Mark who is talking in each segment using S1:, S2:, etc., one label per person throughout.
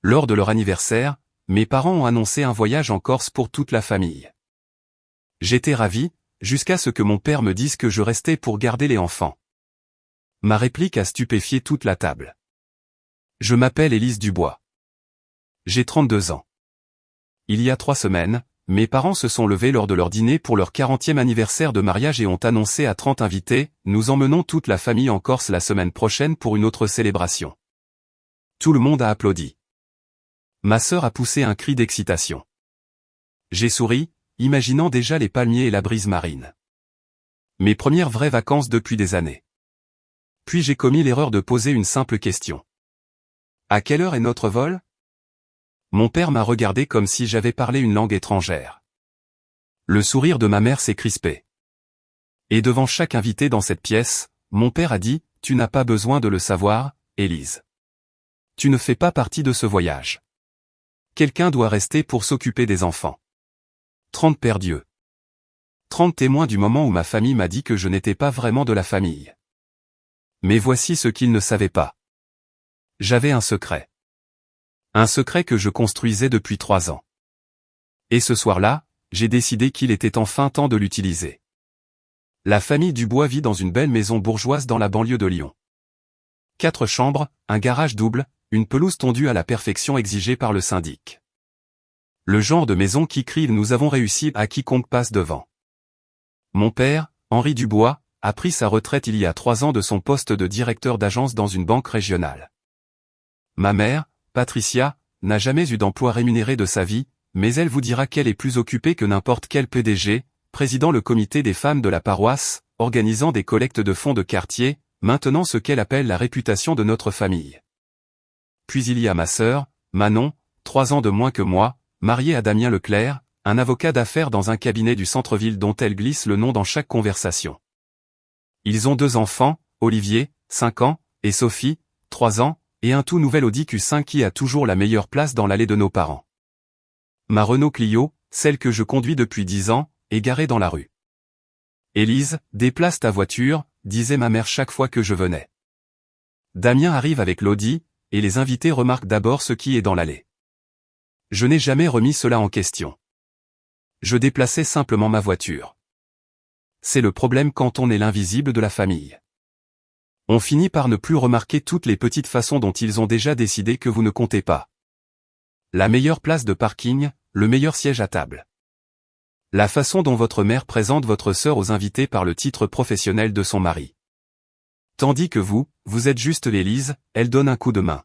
S1: Lors de leur anniversaire, mes parents ont annoncé un voyage en Corse pour toute la famille. J'étais ravi, jusqu'à ce que mon père me dise que je restais pour garder les enfants. Ma réplique a stupéfié toute la table. Je m'appelle Élise Dubois. J'ai 32 ans. Il y a 3 semaines, mes parents se sont levés lors de leur dîner pour leur 40e anniversaire de mariage et ont annoncé à 30 invités, nous emmenons toute la famille en Corse la semaine prochaine pour une autre célébration. Tout le monde a applaudi. Ma sœur a poussé un cri d'excitation. J'ai souri, imaginant déjà les palmiers et la brise marine. Mes premières vraies vacances depuis des années. Puis j'ai commis l'erreur de poser une simple question. À quelle heure est notre vol ? Mon père m'a regardé comme si j'avais parlé une langue étrangère. Le sourire de ma mère s'est crispé. Et devant chaque invité dans cette pièce, mon père a dit, « Tu n'as pas besoin de le savoir, Élise. Tu ne fais pas partie de ce voyage. Quelqu'un doit rester pour s'occuper des enfants. » 30 pères Dieu. 30 témoins du moment où ma famille m'a dit que je n'étais pas vraiment de la famille. Mais voici ce qu'ils ne savaient pas. J'avais un secret. Un secret que je construisais depuis 3 ans. Et ce soir-là, j'ai décidé qu'il était enfin temps de l'utiliser. La famille Dubois vit dans une belle maison bourgeoise dans la banlieue de Lyon. 4 chambres, un garage double, une pelouse tondue à la perfection exigée par le syndic. Le genre de maison qui crie « Nous avons réussi » à quiconque passe devant. Mon père, Henri Dubois, a pris sa retraite il y a 3 ans de son poste de directeur d'agence dans une banque régionale. Ma mère, Patricia, n'a jamais eu d'emploi rémunéré de sa vie, mais elle vous dira qu'elle est plus occupée que n'importe quel PDG, présidant le comité des femmes de la paroisse, organisant des collectes de fonds de quartier, maintenant ce qu'elle appelle la réputation de notre famille. Puis il y a ma sœur, Manon, 3 ans de moins que moi, mariée à Damien Leclerc, un avocat d'affaires dans un cabinet du centre-ville dont elle glisse le nom dans chaque conversation. Ils ont 2 enfants, Olivier, 5 ans, et Sophie, 3 ans, et un tout nouvel Audi Q5 qui a toujours la meilleure place dans l'allée de nos parents. Ma Renault Clio, celle que je conduis depuis 10 ans, est garée dans la rue. Élise, déplace ta voiture, disait ma mère chaque fois que je venais. Damien arrive avec l'Audi, et les invités remarquent d'abord ce qui est dans l'allée. Je n'ai jamais remis cela en question. Je déplaçais simplement ma voiture. C'est le problème quand on est l'invisible de la famille. On finit par ne plus remarquer toutes les petites façons dont ils ont déjà décidé que vous ne comptez pas. La meilleure place de parking, le meilleur siège à table. La façon dont votre mère présente votre sœur aux invités par le titre professionnel de son mari. Tandis que vous êtes juste l'Élise, elle donne un coup de main.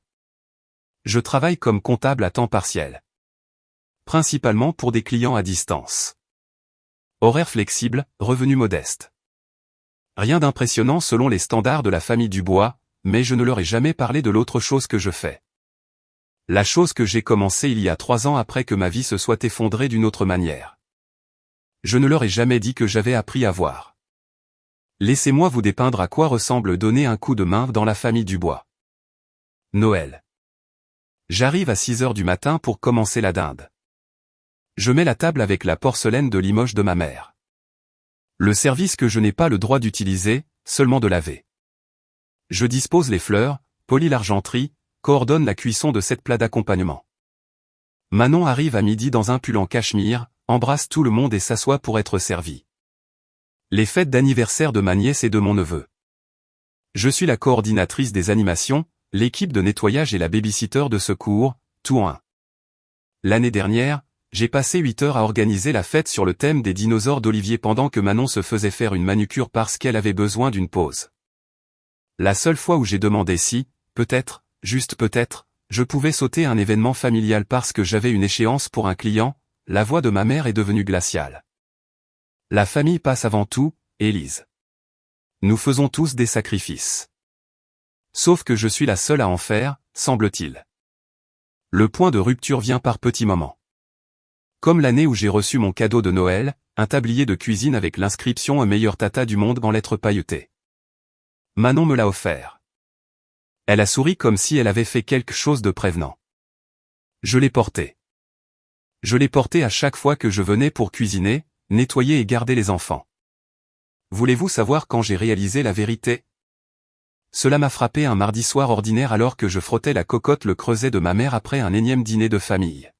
S1: Je travaille comme comptable à temps partiel. Principalement pour des clients à distance. Horaire flexible, revenu modeste. Rien d'impressionnant selon les standards de la famille Dubois, mais je ne leur ai jamais parlé de l'autre chose que je fais. La chose que j'ai commencée il y a 3 ans après que ma vie se soit effondrée d'une autre manière. Je ne leur ai jamais dit que j'avais appris à voir. Laissez-moi vous dépeindre à quoi ressemble donner un coup de main dans la famille Dubois. Noël. J'arrive à 6 heures du matin pour commencer la dinde. Je mets la table avec la porcelaine de Limoges de ma mère. Le service que je n'ai pas le droit d'utiliser, seulement de laver. Je dispose les fleurs, polis l'argenterie, coordonne la cuisson de 7 plats d'accompagnement. Manon arrive à midi dans un pull en cachemire, embrasse tout le monde et s'assoit pour être servie. Les fêtes d'anniversaire de ma nièce et de mon neveu. Je suis la coordinatrice des animations, l'équipe de nettoyage et la babysitter de secours, tout en un. L'année dernière, j'ai passé 8 heures à organiser la fête sur le thème des dinosaures d'Olivier pendant que Manon se faisait faire une manucure parce qu'elle avait besoin d'une pause. La seule fois où j'ai demandé si, peut-être, juste peut-être, je pouvais sauter un événement familial parce que j'avais une échéance pour un client, la voix de ma mère est devenue glaciale. La famille passe avant tout, Élise. Nous faisons tous des sacrifices. Sauf que je suis la seule à en faire, semble-t-il. Le point de rupture vient par petits moments. Comme l'année où j'ai reçu mon cadeau de Noël, un tablier de cuisine avec l'inscription « Un meilleur tata du monde » en lettres pailletées. Manon me l'a offert. Elle a souri comme si elle avait fait quelque chose de prévenant. Je l'ai porté. Je l'ai porté à chaque fois que je venais pour cuisiner, nettoyer et garder les enfants. Voulez-vous savoir quand j'ai réalisé la vérité ? Cela m'a frappé un mardi soir ordinaire alors que je frottais la cocotte le creuset de ma mère après un énième dîner de famille.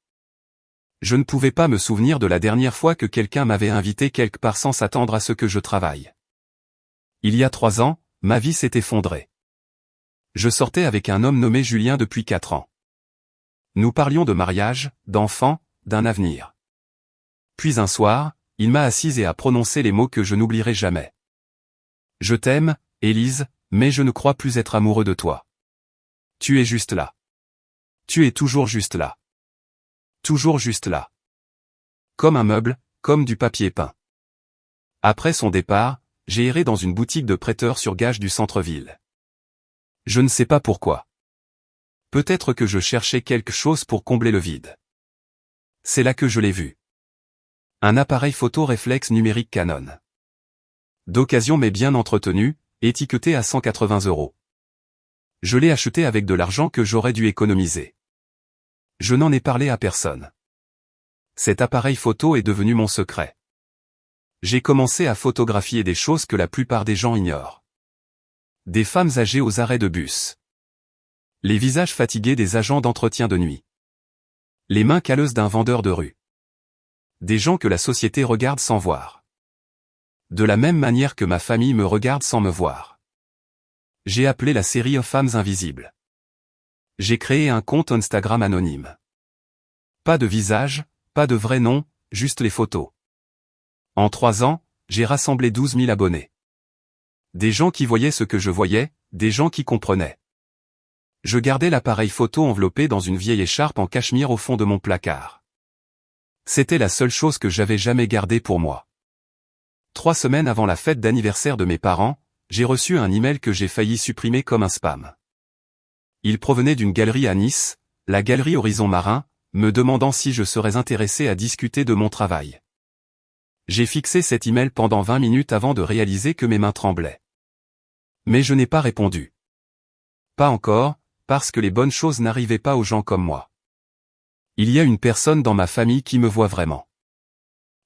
S1: Je ne pouvais pas me souvenir de la dernière fois que quelqu'un m'avait invité quelque part sans s'attendre à ce que je travaille. Il y a 3 ans, ma vie s'est effondrée. Je sortais avec un homme nommé Julien depuis 4 ans. Nous parlions de mariage, d'enfants, d'un avenir. Puis un soir, il m'a assise et a prononcé les mots que je n'oublierai jamais. Je t'aime, Élise, mais je ne crois plus être amoureux de toi. Tu es juste là. Tu es toujours juste là. Toujours juste là. Comme un meuble, comme du papier peint. Après son départ, j'ai erré dans une boutique de prêteurs sur gage du centre-ville. Je ne sais pas pourquoi. Peut-être que je cherchais quelque chose pour combler le vide. C'est là que je l'ai vu. Un appareil photo réflexe numérique Canon. D'occasion mais bien entretenu, étiqueté à 180 €. Je l'ai acheté avec de l'argent que j'aurais dû économiser. Je n'en ai parlé à personne. Cet appareil photo est devenu mon secret. J'ai commencé à photographier des choses que la plupart des gens ignorent. Des femmes âgées aux arrêts de bus. Les visages fatigués des agents d'entretien de nuit. Les mains calleuses d'un vendeur de rue. Des gens que la société regarde sans voir. De la même manière que ma famille me regarde sans me voir. J'ai appelé la série Femmes Invisibles. J'ai créé un compte Instagram anonyme. Pas de visage, pas de vrai nom, juste les photos. En 3 ans, j'ai rassemblé 12 000 abonnés. Des gens qui voyaient ce que je voyais, des gens qui comprenaient. Je gardais l'appareil photo enveloppé dans une vieille écharpe en cachemire au fond de mon placard. C'était la seule chose que j'avais jamais gardée pour moi. 3 semaines avant la fête d'anniversaire de mes parents, j'ai reçu un email que j'ai failli supprimer comme un spam. Il provenait d'une galerie à Nice, la galerie Horizon Marin, me demandant si je serais intéressé à discuter de mon travail. J'ai fixé cet email pendant 20 minutes avant de réaliser que mes mains tremblaient. Mais je n'ai pas répondu. Pas encore, parce que les bonnes choses n'arrivaient pas aux gens comme moi. Il y a une personne dans ma famille qui me voit vraiment.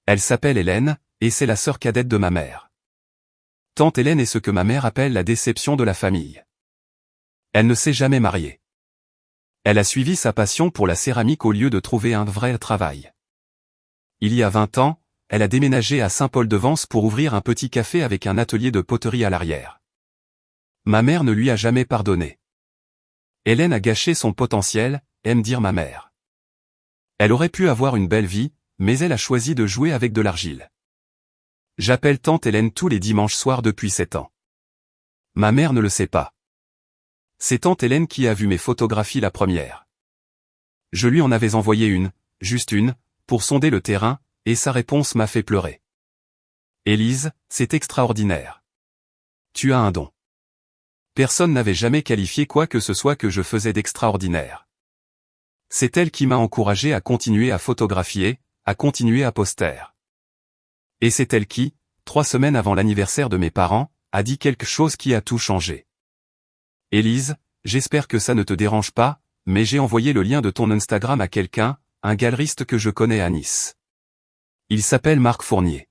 S1: Elle s'appelle Hélène, et c'est la sœur cadette de ma mère. Tante Hélène est ce que ma mère appelle la déception de la famille. Elle ne s'est jamais mariée. Elle a suivi sa passion pour la céramique au lieu de trouver un vrai travail. Il y a 20 ans, elle a déménagé à Saint-Paul-de-Vence pour ouvrir un petit café avec un atelier de poterie à l'arrière. Ma mère ne lui a jamais pardonné. Hélène a gâché son potentiel, aime dire ma mère. Elle aurait pu avoir une belle vie, mais elle a choisi de jouer avec de l'argile. J'appelle tante Hélène tous les dimanches soirs depuis 7 ans. Ma mère ne le sait pas. C'est tante Hélène qui a vu mes photographies la première. Je lui en avais envoyé une, juste une, pour sonder le terrain, et sa réponse m'a fait pleurer. Élise, c'est extraordinaire. Tu as un don. Personne n'avait jamais qualifié quoi que ce soit que je faisais d'extraordinaire. C'est elle qui m'a encouragé à continuer à photographier, à continuer à poster. Et c'est elle qui, 3 semaines avant l'anniversaire de mes parents, a dit quelque chose qui a tout changé. Élise, j'espère que ça ne te dérange pas, mais j'ai envoyé le lien de ton Instagram à quelqu'un, un galeriste que je connais à Nice. Il s'appelle Marc Fournier.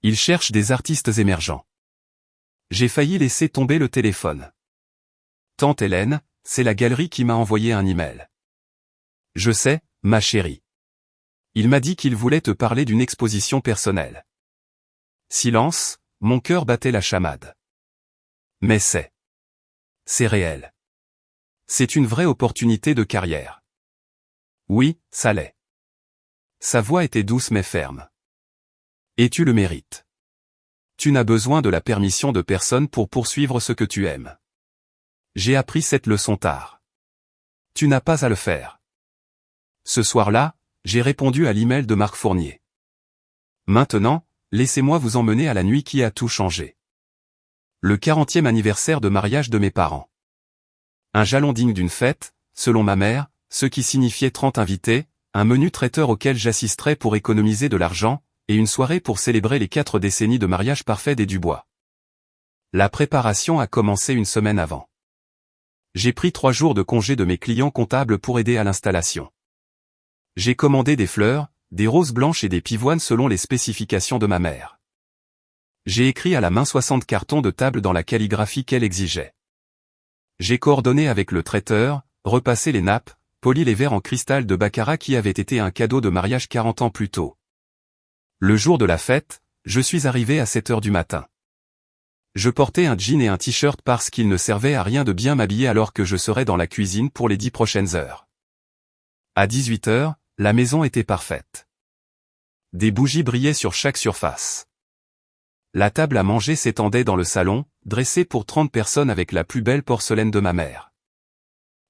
S1: Il cherche des artistes émergents. J'ai failli laisser tomber le téléphone. Tante Hélène, c'est la galerie qui m'a envoyé un email. Je sais, ma chérie. Il m'a dit qu'il voulait te parler d'une exposition personnelle. Silence, mon cœur battait la chamade. Mais c'est réel. C'est une vraie opportunité de carrière. Oui, ça l'est. Sa voix était douce mais ferme. Et tu le mérites. Tu n'as besoin de la permission de personne pour poursuivre ce que tu aimes. J'ai appris cette leçon tard. Tu n'as pas à le faire. Ce soir-là, j'ai répondu à l'email de Marc Fournier. Maintenant, laissez-moi vous emmener à la nuit qui a tout changé. Le 40e anniversaire de mariage de mes parents. Un jalon digne d'une fête, selon ma mère, ce qui signifiait 30 invités, un menu traiteur auquel j'assisterai pour économiser de l'argent, et une soirée pour célébrer les 4 décennies de mariage parfait des Dubois. La préparation a commencé une semaine avant. J'ai pris 3 jours de congé de mes clients comptables pour aider à l'installation. J'ai commandé des fleurs, des roses blanches et des pivoines selon les spécifications de ma mère. J'ai écrit à la main 60 cartons de table dans la calligraphie qu'elle exigeait. J'ai coordonné avec le traiteur, repassé les nappes, poli les verres en cristal de baccarat qui avaient été un cadeau de mariage 40 ans plus tôt. Le jour de la fête, je suis arrivé à 7 heures du matin. Je portais un jean et un t-shirt parce qu'il ne servait à rien de bien m'habiller alors que je serais dans la cuisine pour les 10 prochaines heures. À 18 heures, la maison était parfaite. Des bougies brillaient sur chaque surface. La table à manger s'étendait dans le salon, dressée pour 30 personnes avec la plus belle porcelaine de ma mère.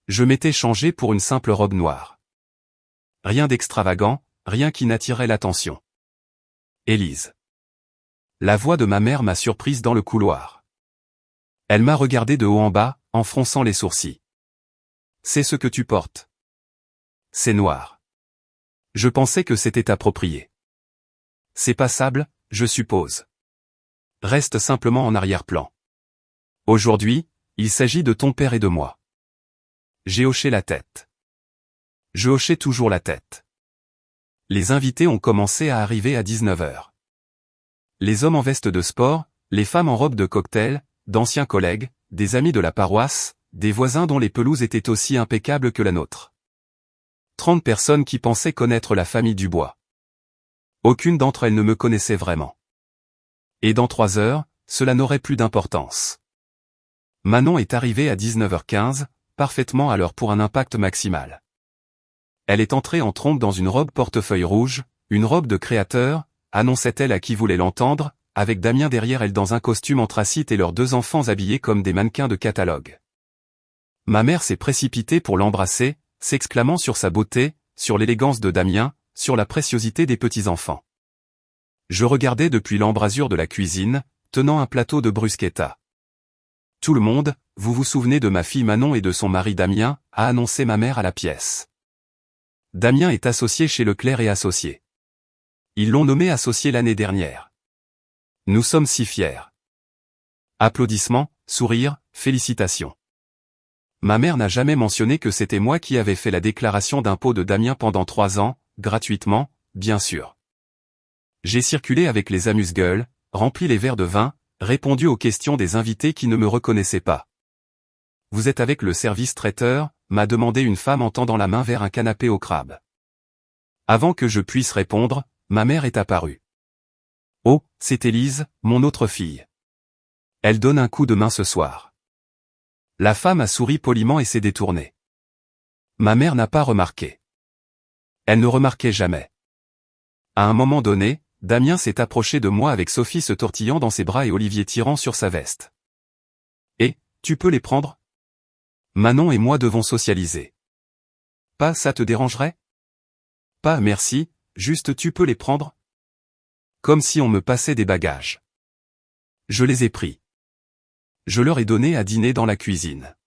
S1: Je m'étais changé pour une simple robe noire. Rien d'extravagant, rien qui n'attirait l'attention. Élise. La voix de ma mère m'a surprise dans le couloir. Elle m'a regardé de haut en bas, en fronçant les sourcils. C'est ce que tu portes. C'est noir. Je pensais que c'était approprié. C'est passable, je suppose. Reste simplement en arrière-plan. Aujourd'hui, il s'agit de ton père et de moi. J'ai hoché la tête. Je hochais toujours la tête. Les invités ont commencé à arriver à 19 heures. Les hommes en veste de sport, les femmes en robe de cocktail, d'anciens collègues, des amis de la paroisse, des voisins dont les pelouses étaient aussi impeccables que la nôtre. 30 personnes qui pensaient connaître la famille Dubois. Aucune d'entre elles ne me connaissait vraiment. Et dans 3 heures, cela n'aurait plus d'importance. Manon est arrivée à 19h15, parfaitement à l'heure pour un impact maximal. Elle est entrée en trompe dans une robe portefeuille rouge, une robe de créateur, annonçait-elle à qui voulait l'entendre, avec Damien derrière elle dans un costume anthracite et leurs 2 enfants habillés comme des mannequins de catalogue. Ma mère s'est précipitée pour l'embrasser, s'exclamant sur sa beauté, sur l'élégance de Damien, sur la préciosité des petits-enfants. Je regardais depuis l'embrasure de la cuisine, tenant un plateau de bruschetta. Tout le monde, vous vous souvenez de ma fille Manon et de son mari Damien, a annoncé ma mère à la pièce. Damien est associé chez Leclerc et Associés. Ils l'ont nommé associé l'année dernière. Nous sommes si fiers. Applaudissements, sourires, félicitations. Ma mère n'a jamais mentionné que c'était moi qui avais fait la déclaration d'impôt de Damien pendant 3 ans, gratuitement, bien sûr. J'ai circulé avec les amuse-gueules, rempli les verres de vin, répondu aux questions des invités qui ne me reconnaissaient pas. Vous êtes avec le service traiteur, m'a demandé une femme en tendant la main vers un canapé au crabe. Avant que je puisse répondre, ma mère est apparue. Oh, c'est Élise, mon autre fille. Elle donne un coup de main ce soir. La femme a souri poliment et s'est détournée. Ma mère n'a pas remarqué. Elle ne remarquait jamais. À un moment donné, Damien s'est approché de moi avec Sophie se tortillant dans ses bras et Olivier tirant sur sa veste. Et, tu peux les prendre ? Manon et moi devons socialiser. Pas ça te dérangerait ? Pas merci, juste tu peux les prendre ? Comme si on me passait des bagages. Je les ai pris. Je leur ai donné à dîner dans la cuisine.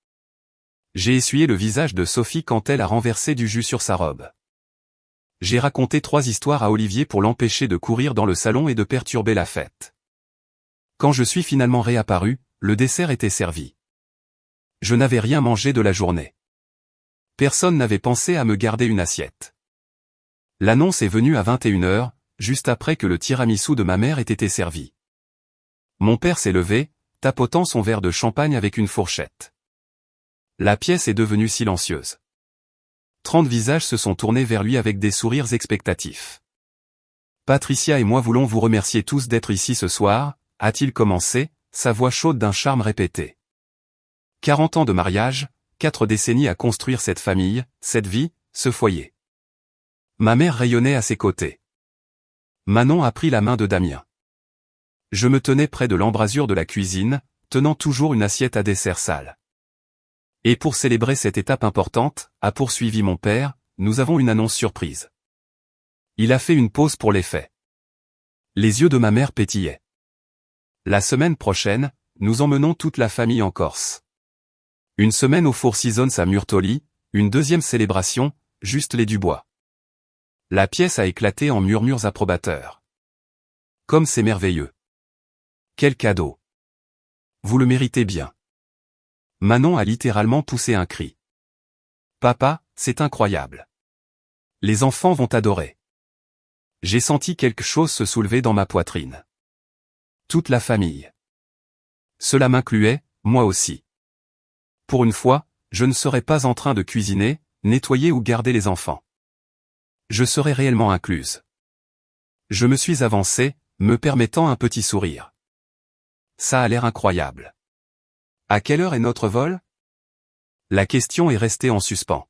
S1: J'ai essuyé le visage de Sophie quand elle a renversé du jus sur sa robe. J'ai raconté 3 histoires à Olivier pour l'empêcher de courir dans le salon et de perturber la fête. Quand je suis finalement réapparu, le dessert était servi. Je n'avais rien mangé de la journée. Personne n'avait pensé à me garder une assiette. L'annonce est venue à 21 heures, juste après que le tiramisu de ma mère ait été servi. Mon père s'est levé, tapotant son verre de champagne avec une fourchette. La pièce est devenue silencieuse. 30 visages se sont tournés vers lui avec des sourires expectatifs. Patricia et moi voulons vous remercier tous d'être ici ce soir, a-t-il commencé, sa voix chaude d'un charme répété. 40 ans de mariage, 4 décennies à construire cette famille, cette vie, ce foyer. Ma mère rayonnait à ses côtés. Manon a pris la main de Damien. Je me tenais près de l'embrasure de la cuisine, tenant toujours une assiette à dessert sale. Et pour célébrer cette étape importante, a poursuivi mon père, nous avons une annonce surprise. Il a fait une pause pour les faits. Les yeux de ma mère pétillaient. La semaine prochaine, nous emmenons toute la famille en Corse. Une semaine au Four Seasons à Murtoli, une deuxième célébration, juste les Dubois. La pièce a éclaté en murmures approbateurs. Comme c'est merveilleux. Quel cadeau. Vous le méritez bien. Manon a littéralement poussé un cri. Papa, c'est incroyable. Les enfants vont adorer. J'ai senti quelque chose se soulever dans ma poitrine. Toute la famille. Cela m'incluait, moi aussi. Pour une fois, je ne serai pas en train de cuisiner, nettoyer ou garder les enfants. Je serai réellement incluse. Je me suis avancé, me permettant un petit sourire. Ça a l'air incroyable. À quelle heure est notre vol? La question est restée en suspens.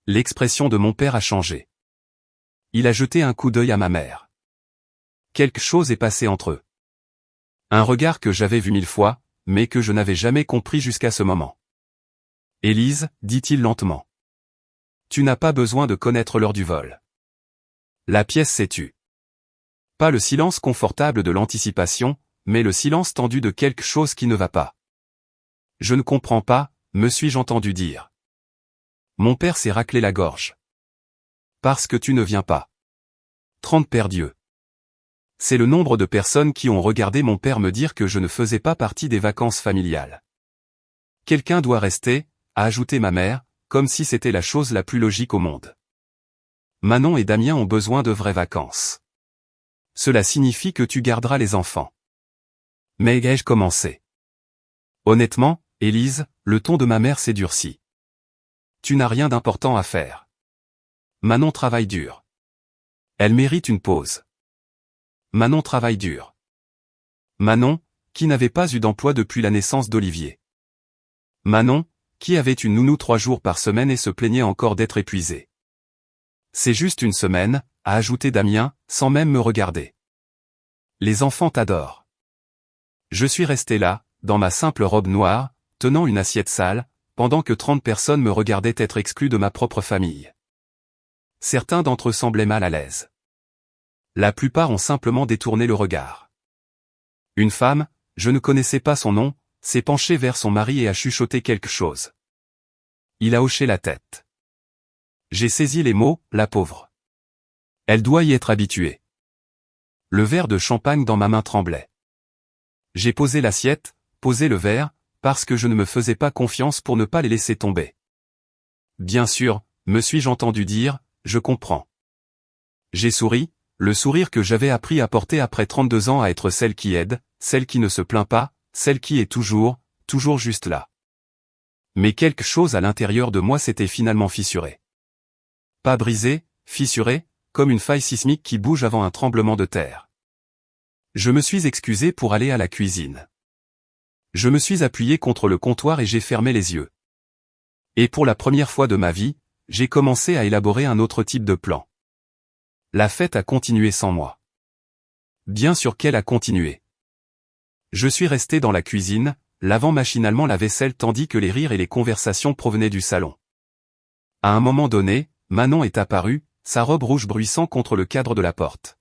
S1: L'expression de mon père a changé. Il a jeté un coup d'œil à ma mère. Quelque chose est passé entre eux. Un regard que j'avais vu 1000 fois, mais que je n'avais jamais compris jusqu'à ce moment. Élise, dit-il lentement. Tu n'as pas besoin de connaître l'heure du vol. La pièce s'est tue. Pas le silence confortable de l'anticipation, mais le silence tendu de quelque chose qui ne va pas. Je ne comprends pas, me suis-je entendu dire. Mon père s'est raclé la gorge. Parce que tu ne viens pas. 30 perdieux. C'est le nombre de personnes qui ont regardé mon père me dire que je ne faisais pas partie des vacances familiales. Quelqu'un doit rester, a ajouté ma mère, comme si c'était la chose la plus logique au monde. Manon et Damien ont besoin de vraies vacances. Cela signifie que tu garderas les enfants. Mais ai-je commencé? Honnêtement, Élise, le ton de ma mère s'est durci. Tu n'as rien d'important à faire. Manon travaille dur. Elle mérite une pause. Manon travaille dur. Manon, qui n'avait pas eu d'emploi depuis la naissance d'Olivier. Manon, qui avait une nounou 3 jours par semaine et se plaignait encore d'être épuisée. C'est juste une semaine, a ajouté Damien, sans même me regarder. Les enfants t'adorent. Je suis resté là, dans ma simple robe noire, tenant une assiette sale, pendant que 30 personnes me regardaient être exclues de ma propre famille. Certains d'entre eux semblaient mal à l'aise. La plupart ont simplement détourné le regard. Une femme, je ne connaissais pas son nom, s'est penchée vers son mari et a chuchoté quelque chose. Il a hoché la tête. J'ai saisi les mots, la pauvre. Elle doit y être habituée. Le verre de champagne dans ma main tremblait. J'ai posé l'assiette, posé le verre, parce que je ne me faisais pas confiance pour ne pas les laisser tomber. Bien sûr, me suis-je entendu dire, je comprends. J'ai souri, le sourire que j'avais appris à porter après 32 ans à être celle qui aide, celle qui ne se plaint pas, celle qui est toujours juste là. Mais quelque chose à l'intérieur de moi s'était finalement fissuré. Pas brisé, fissuré, comme une faille sismique qui bouge avant un tremblement de terre. Je me suis excusé pour aller à la cuisine. Je me suis appuyé contre le comptoir et j'ai fermé les yeux. Et pour la première fois de ma vie, j'ai commencé à élaborer un autre type de plan. La fête a continué sans moi. Bien sûr qu'elle a continué. Je suis resté dans la cuisine, lavant machinalement la vaisselle tandis que les rires et les conversations provenaient du salon. À un moment donné, Manon est apparue, sa robe rouge bruissant contre le cadre de la porte.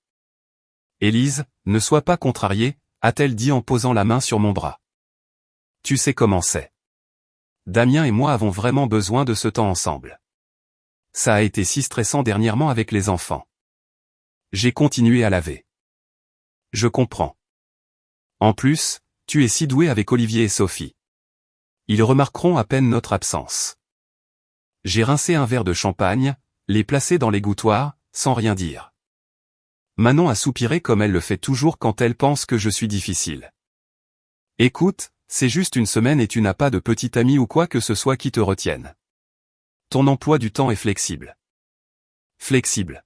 S1: « Élise, ne sois pas contrariée », a-t-elle dit en posant la main sur mon bras. Tu sais comment c'est. Damien et moi avons vraiment besoin de ce temps ensemble. Ça a été si stressant dernièrement avec les enfants. J'ai continué à laver. Je comprends. En plus, tu es si doué avec Olivier et Sophie. Ils remarqueront à peine notre absence. J'ai rincé un verre de champagne, les placé dans l'égouttoir, sans rien dire. Manon a soupiré comme elle le fait toujours quand elle pense que je suis difficile. Écoute, c'est juste une semaine et tu n'as pas de petit ami ou quoi que ce soit qui te retienne. Ton emploi du temps est flexible. Flexible.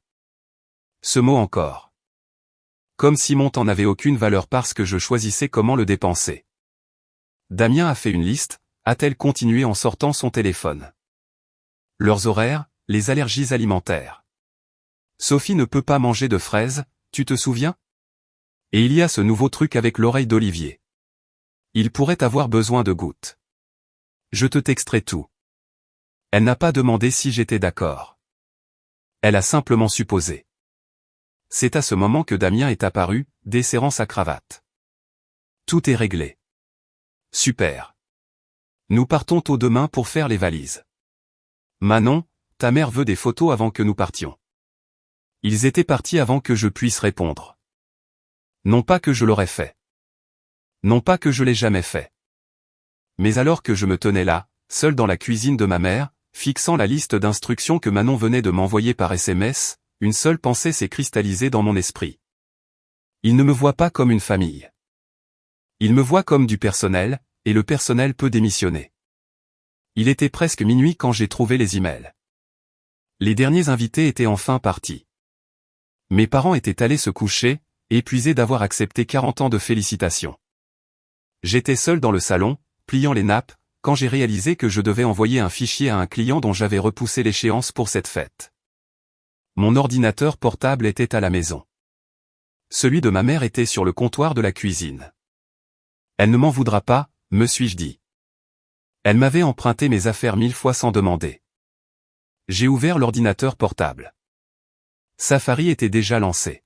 S1: Ce mot encore. Comme si mon temps n'avait aucune valeur parce que je choisissais comment le dépenser. Damien a fait une liste, a-t-elle continué en sortant son téléphone. Leurs horaires, les allergies alimentaires. Sophie ne peut pas manger de fraises, tu te souviens? Et il y a ce nouveau truc avec l'oreille d'Olivier. Il pourrait avoir besoin de gouttes. Je te texterai tout. Elle n'a pas demandé si j'étais d'accord. Elle a simplement supposé. C'est à ce moment que Damien est apparu, desserrant sa cravate. Tout est réglé. Super. Nous partons tôt demain pour faire les valises. Manon, ta mère veut des photos avant que nous partions. Ils étaient partis avant que je puisse répondre. Non pas que je l'aurais fait. Non pas que je l'ai jamais fait. Mais alors que je me tenais là, seul dans la cuisine de ma mère, fixant la liste d'instructions que Manon venait de m'envoyer par SMS, une seule pensée s'est cristallisée dans mon esprit. Il ne me voit pas comme une famille. Il me voit comme du personnel, et le personnel peut démissionner. Il était presque minuit quand j'ai trouvé les emails. Les derniers invités étaient enfin partis. Mes parents étaient allés se coucher, épuisés d'avoir accepté 40 ans de félicitations. J'étais seul dans le salon, pliant les nappes, quand j'ai réalisé que je devais envoyer un fichier à un client dont j'avais repoussé l'échéance pour cette fête. Mon ordinateur portable était à la maison. Celui de ma mère était sur le comptoir de la cuisine. Elle ne m'en voudra pas, me suis-je dit. Elle m'avait emprunté mes affaires 1000 fois sans demander. J'ai ouvert l'ordinateur portable. Safari était déjà lancé.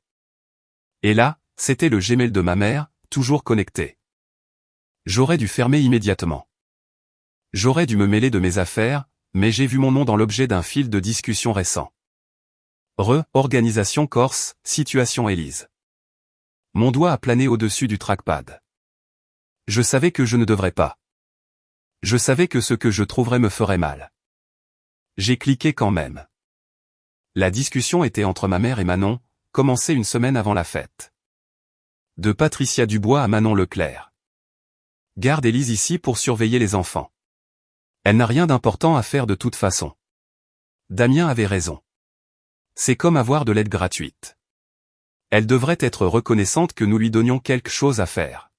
S1: Et là, c'était le Gmail de ma mère, toujours connecté. J'aurais dû fermer immédiatement. J'aurais dû me mêler de mes affaires, mais j'ai vu mon nom dans l'objet d'un fil de discussion récent. Organisation Corse, situation Élise. Mon doigt a plané au-dessus du trackpad. Je savais que je ne devrais pas. Je savais que ce que je trouverais me ferait mal. J'ai cliqué quand même. La discussion était entre ma mère et Manon, commencée une semaine avant la fête. De Patricia Dubois à Manon Leclerc. Garde Élise ici pour surveiller les enfants. Elle n'a rien d'important à faire de toute façon. Damien avait raison. C'est comme avoir de l'aide gratuite. Elle devrait être reconnaissante que nous lui donnions quelque chose à faire.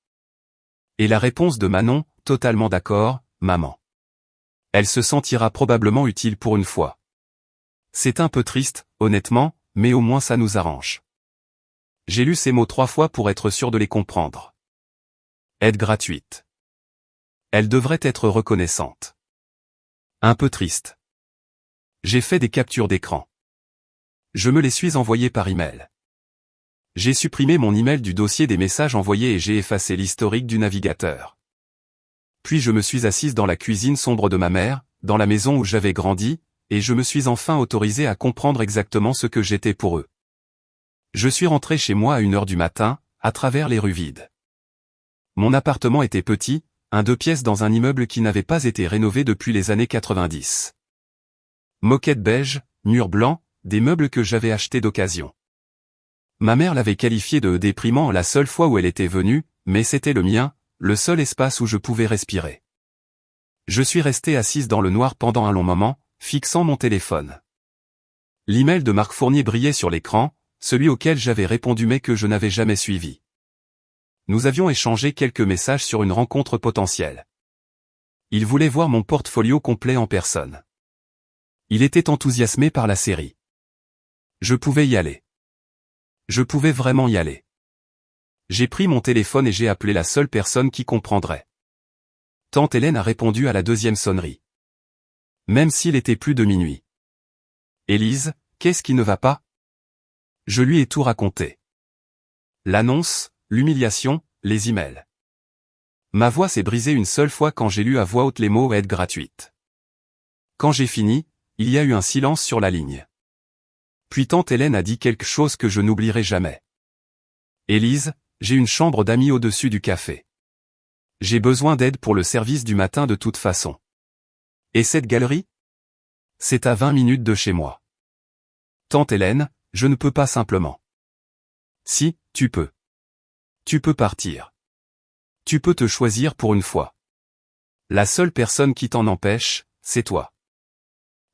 S1: Et la réponse de Manon, totalement d'accord, maman. Elle se sentira probablement utile pour une fois. C'est un peu triste, honnêtement, mais au moins ça nous arrange. J'ai lu ces mots 3 fois pour être sûr de les comprendre. Aide gratuite. Elle devrait être reconnaissante. Un peu triste. J'ai fait des captures d'écran. Je me les suis envoyées par email. J'ai supprimé mon email du dossier des messages envoyés et j'ai effacé l'historique du navigateur. Puis je me suis assise dans la cuisine sombre de ma mère, dans la maison où j'avais grandi, et je me suis enfin autorisé à comprendre exactement ce que j'étais pour eux. Je suis rentré chez moi à 1h du matin, à travers les rues vides. Mon appartement était petit, un 2 pièces dans un immeuble qui n'avait pas été rénové depuis les années 90. Moquette beige, mur blanc, des meubles que j'avais achetés d'occasion. Ma mère l'avait qualifié de déprimant la seule fois où elle était venue, mais c'était le mien, le seul espace où je pouvais respirer. Je suis resté assise dans le noir pendant un long moment, fixant mon téléphone. L'email de Marc Fournier brillait sur l'écran, celui auquel j'avais répondu mais que je n'avais jamais suivi. Nous avions échangé quelques messages sur une rencontre potentielle. Il voulait voir mon portfolio complet en personne. Il était enthousiasmé par la série. Je pouvais y aller. Je pouvais vraiment y aller. J'ai pris mon téléphone et j'ai appelé la seule personne qui comprendrait. Tante Hélène a répondu à la 2e sonnerie. Même s'il était plus de minuit. Élise, qu'est-ce qui ne va pas? Je lui ai tout raconté. L'annonce, l'humiliation, les emails. Ma voix s'est brisée une seule fois quand j'ai lu à voix haute les mots aide gratuite. Quand j'ai fini, il y a eu un silence sur la ligne. Puis tante Hélène a dit quelque chose que je n'oublierai jamais. Élise, j'ai une chambre d'amis au-dessus du café. J'ai besoin d'aide pour le service du matin de toute façon. Et cette galerie? C'est à 20 minutes de chez moi. Tante Hélène, je ne peux pas simplement. Si, tu peux. Tu peux partir. Tu peux te choisir pour une fois. La seule personne qui t'en empêche, c'est toi.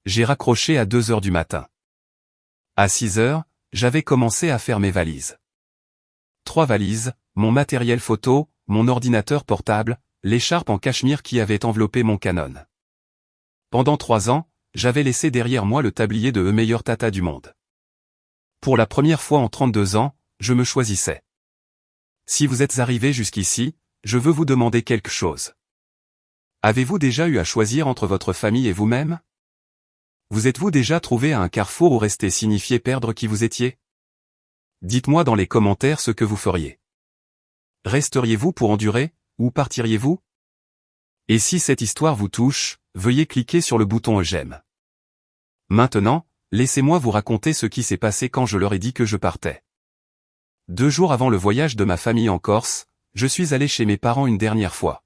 S1: J'ai raccroché à 2h du matin. À 6h, j'avais commencé à faire mes valises. 3 valises, mon matériel photo, mon ordinateur portable, l'écharpe en cachemire qui avait enveloppé mon Canon. Pendant 3 ans, j'avais laissé derrière moi le tablier de meilleur tata du monde. Pour la première fois en 32 ans, je me choisissais. Si vous êtes arrivé jusqu'ici, je veux vous demander quelque chose. Avez-vous déjà eu à choisir entre votre famille et vous-même? Vous êtes-vous déjà trouvé à un carrefour où rester signifiait perdre qui vous étiez? Dites-moi dans les commentaires ce que vous feriez. Resteriez-vous pour endurer, ou partiriez-vous? Et si cette histoire vous touche, veuillez cliquer sur le bouton j'aime. Maintenant, laissez-moi vous raconter ce qui s'est passé quand je leur ai dit que je partais. 2 jours avant le voyage de ma famille en Corse, je suis allé chez mes parents une dernière fois.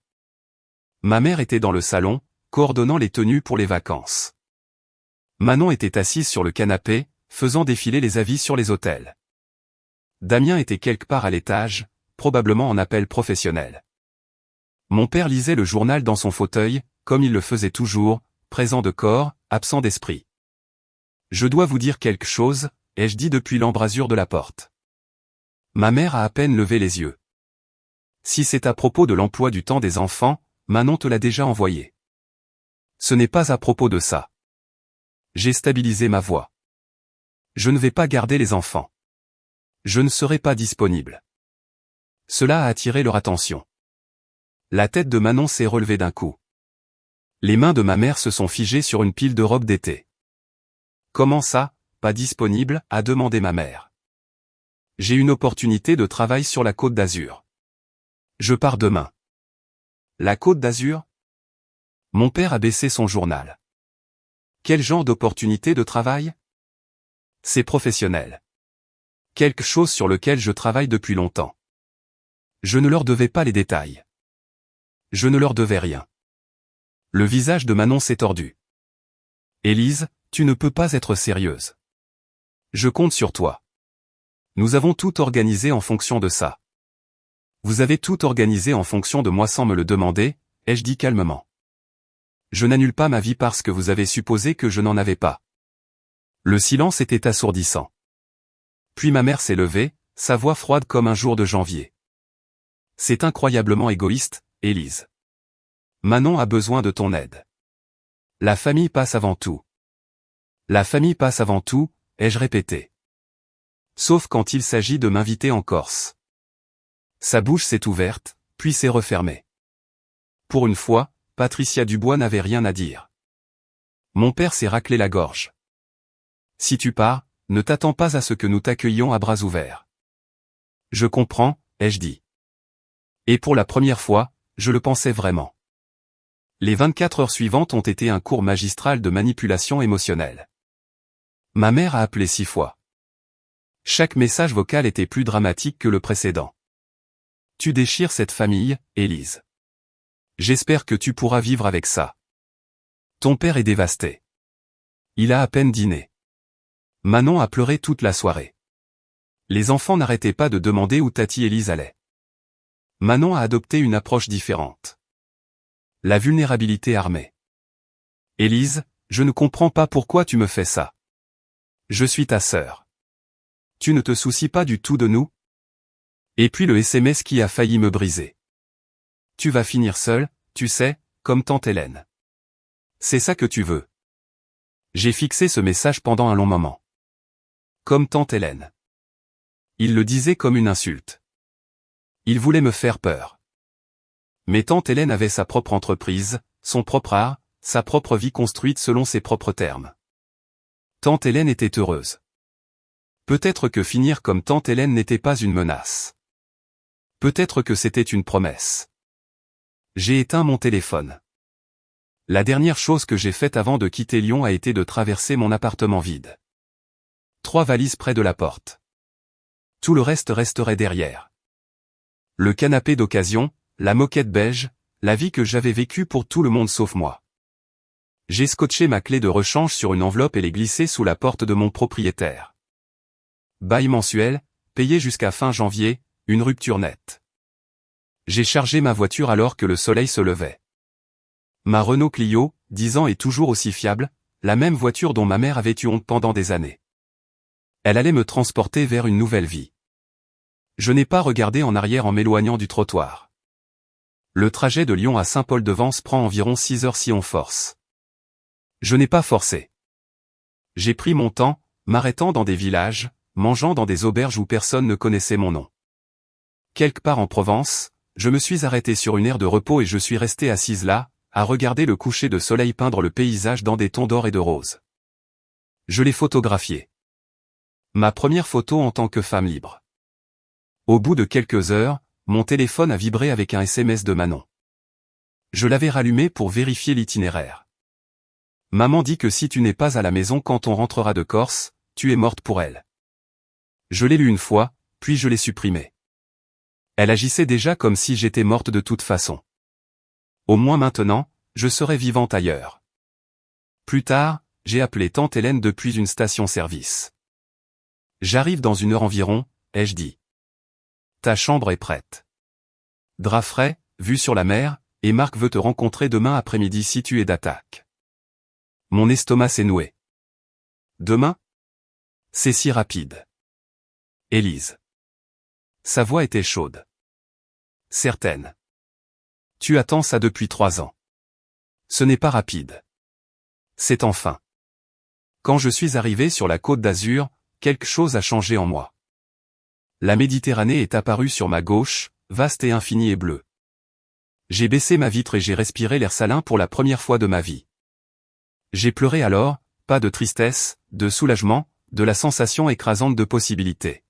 S1: Ma mère était dans le salon, coordonnant les tenues pour les vacances. Manon était assise sur le canapé, faisant défiler les avis sur les hôtels. Damien était quelque part à l'étage, probablement en appel professionnel. Mon père lisait le journal dans son fauteuil, comme il le faisait toujours, présent de corps, absent d'esprit. Je dois vous dire quelque chose, ai-je dit depuis l'embrasure de la porte. Ma mère a à peine levé les yeux. Si c'est à propos de l'emploi du temps des enfants, Manon te l'a déjà envoyé. Ce n'est pas à propos de ça. J'ai stabilisé ma voix. Je ne vais pas garder les enfants. Je ne serai pas disponible. Cela a attiré leur attention. La tête de Manon s'est relevée d'un coup. Les mains de ma mère se sont figées sur une pile de robes d'été. Comment ça, pas disponible, a demandé ma mère. J'ai une opportunité de travail sur la Côte d'Azur. Je pars demain. La Côte d'Azur? Mon père a baissé son journal. Quel genre d'opportunité de travail? C'est professionnel. Quelque chose sur lequel je travaille depuis longtemps. Je ne leur devais pas les détails. Je ne leur devais rien. Le visage de Manon s'est tordu. Élise, tu ne peux pas être sérieuse. Je compte sur toi. Nous avons tout organisé en fonction de ça. Vous avez tout organisé en fonction de moi sans me le demander, ai-je dit calmement. Je n'annule pas ma vie parce que vous avez supposé que je n'en avais pas. Le silence était assourdissant. Puis ma mère s'est levée, sa voix froide comme un jour de janvier. C'est incroyablement égoïste, Élise. Manon a besoin de ton aide. La famille passe avant tout. La famille passe avant tout, ai-je répété. Sauf quand il s'agit de m'inviter en Corse. Sa bouche s'est ouverte, puis s'est refermée. Pour une fois, Patricia Dubois n'avait rien à dire. Mon père s'est raclé la gorge. Si tu pars, ne t'attends pas à ce que nous t'accueillions à bras ouverts. Je comprends, ai-je dit. Et pour la première fois, je le pensais vraiment. Les 24 heures suivantes ont été un cours magistral de manipulation émotionnelle. Ma mère a appelé 6 fois. Chaque message vocal était plus dramatique que le précédent. Tu déchires cette famille, Élise. J'espère que tu pourras vivre avec ça. Ton père est dévasté. Il a à peine dîné. Manon a pleuré toute la soirée. Les enfants n'arrêtaient pas de demander où Tati Élise allait. Manon a adopté une approche différente. La vulnérabilité armée. Élise, je ne comprends pas pourquoi tu me fais ça. Je suis ta sœur. Tu ne te soucies pas du tout de nous? Et puis le SMS qui a failli me briser. Tu vas finir seule, tu sais, comme tante Hélène. C'est ça que tu veux. J'ai fixé ce message pendant un long moment. Comme tante Hélène. Il le disait comme une insulte. Il voulait me faire peur. Mais tante Hélène avait sa propre entreprise, son propre art, sa propre vie construite selon ses propres termes. Tante Hélène était heureuse. Peut-être que finir comme tante Hélène n'était pas une menace. Peut-être que c'était une promesse. J'ai éteint mon téléphone. La dernière chose que j'ai faite avant de quitter Lyon a été de traverser mon appartement vide. 3 valises près de la porte. Tout le reste resterait derrière. Le canapé d'occasion, la moquette beige, la vie que j'avais vécue pour tout le monde sauf moi. J'ai scotché ma clé de rechange sur une enveloppe et l'ai glissée sous la porte de mon propriétaire. Bail mensuel, payé jusqu'à fin janvier, une rupture nette. J'ai chargé ma voiture alors que le soleil se levait. Ma Renault Clio, 10 ans et toujours aussi fiable, la même voiture dont ma mère avait eu honte pendant des années. Elle allait me transporter vers une nouvelle vie. Je n'ai pas regardé en arrière en m'éloignant du trottoir. Le trajet de Lyon à Saint-Paul-de-Vence prend environ 6 heures si on force. Je n'ai pas forcé. J'ai pris mon temps, m'arrêtant dans des villages, mangeant dans des auberges où personne ne connaissait mon nom. Quelque part en Provence, je me suis arrêté sur une aire de repos et je suis resté assise là, à regarder le coucher de soleil peindre le paysage dans des tons d'or et de rose. Je l'ai photographié. Ma première photo en tant que femme libre. Au bout de quelques heures, mon téléphone a vibré avec un SMS de Manon. Je l'avais rallumé pour vérifier l'itinéraire. Maman dit que si tu n'es pas à la maison quand on rentrera de Corse, tu es morte pour elle. Je l'ai lu une fois, puis je l'ai supprimé. Elle agissait déjà comme si j'étais morte de toute façon. Au moins maintenant, je serais vivante ailleurs. Plus tard, j'ai appelé tante Hélène depuis une station-service. J'arrive dans 1 heure environ, ai-je dit. Ta chambre est prête. Drap frais, vue sur la mer, et Marc veut te rencontrer demain après-midi si tu es d'attaque. Mon estomac s'est noué. Demain? C'est si rapide. Élise. Sa voix était chaude. Certaine. Tu attends ça depuis 3 ans. Ce n'est pas rapide. C'est enfin. Quand je suis arrivé sur la Côte d'Azur, quelque chose a changé en moi. La Méditerranée est apparue sur ma gauche, vaste et infinie et bleue. J'ai baissé ma vitre et j'ai respiré l'air salin pour la première fois de ma vie. J'ai pleuré alors, pas de tristesse, de soulagement, de la sensation écrasante de possibilités.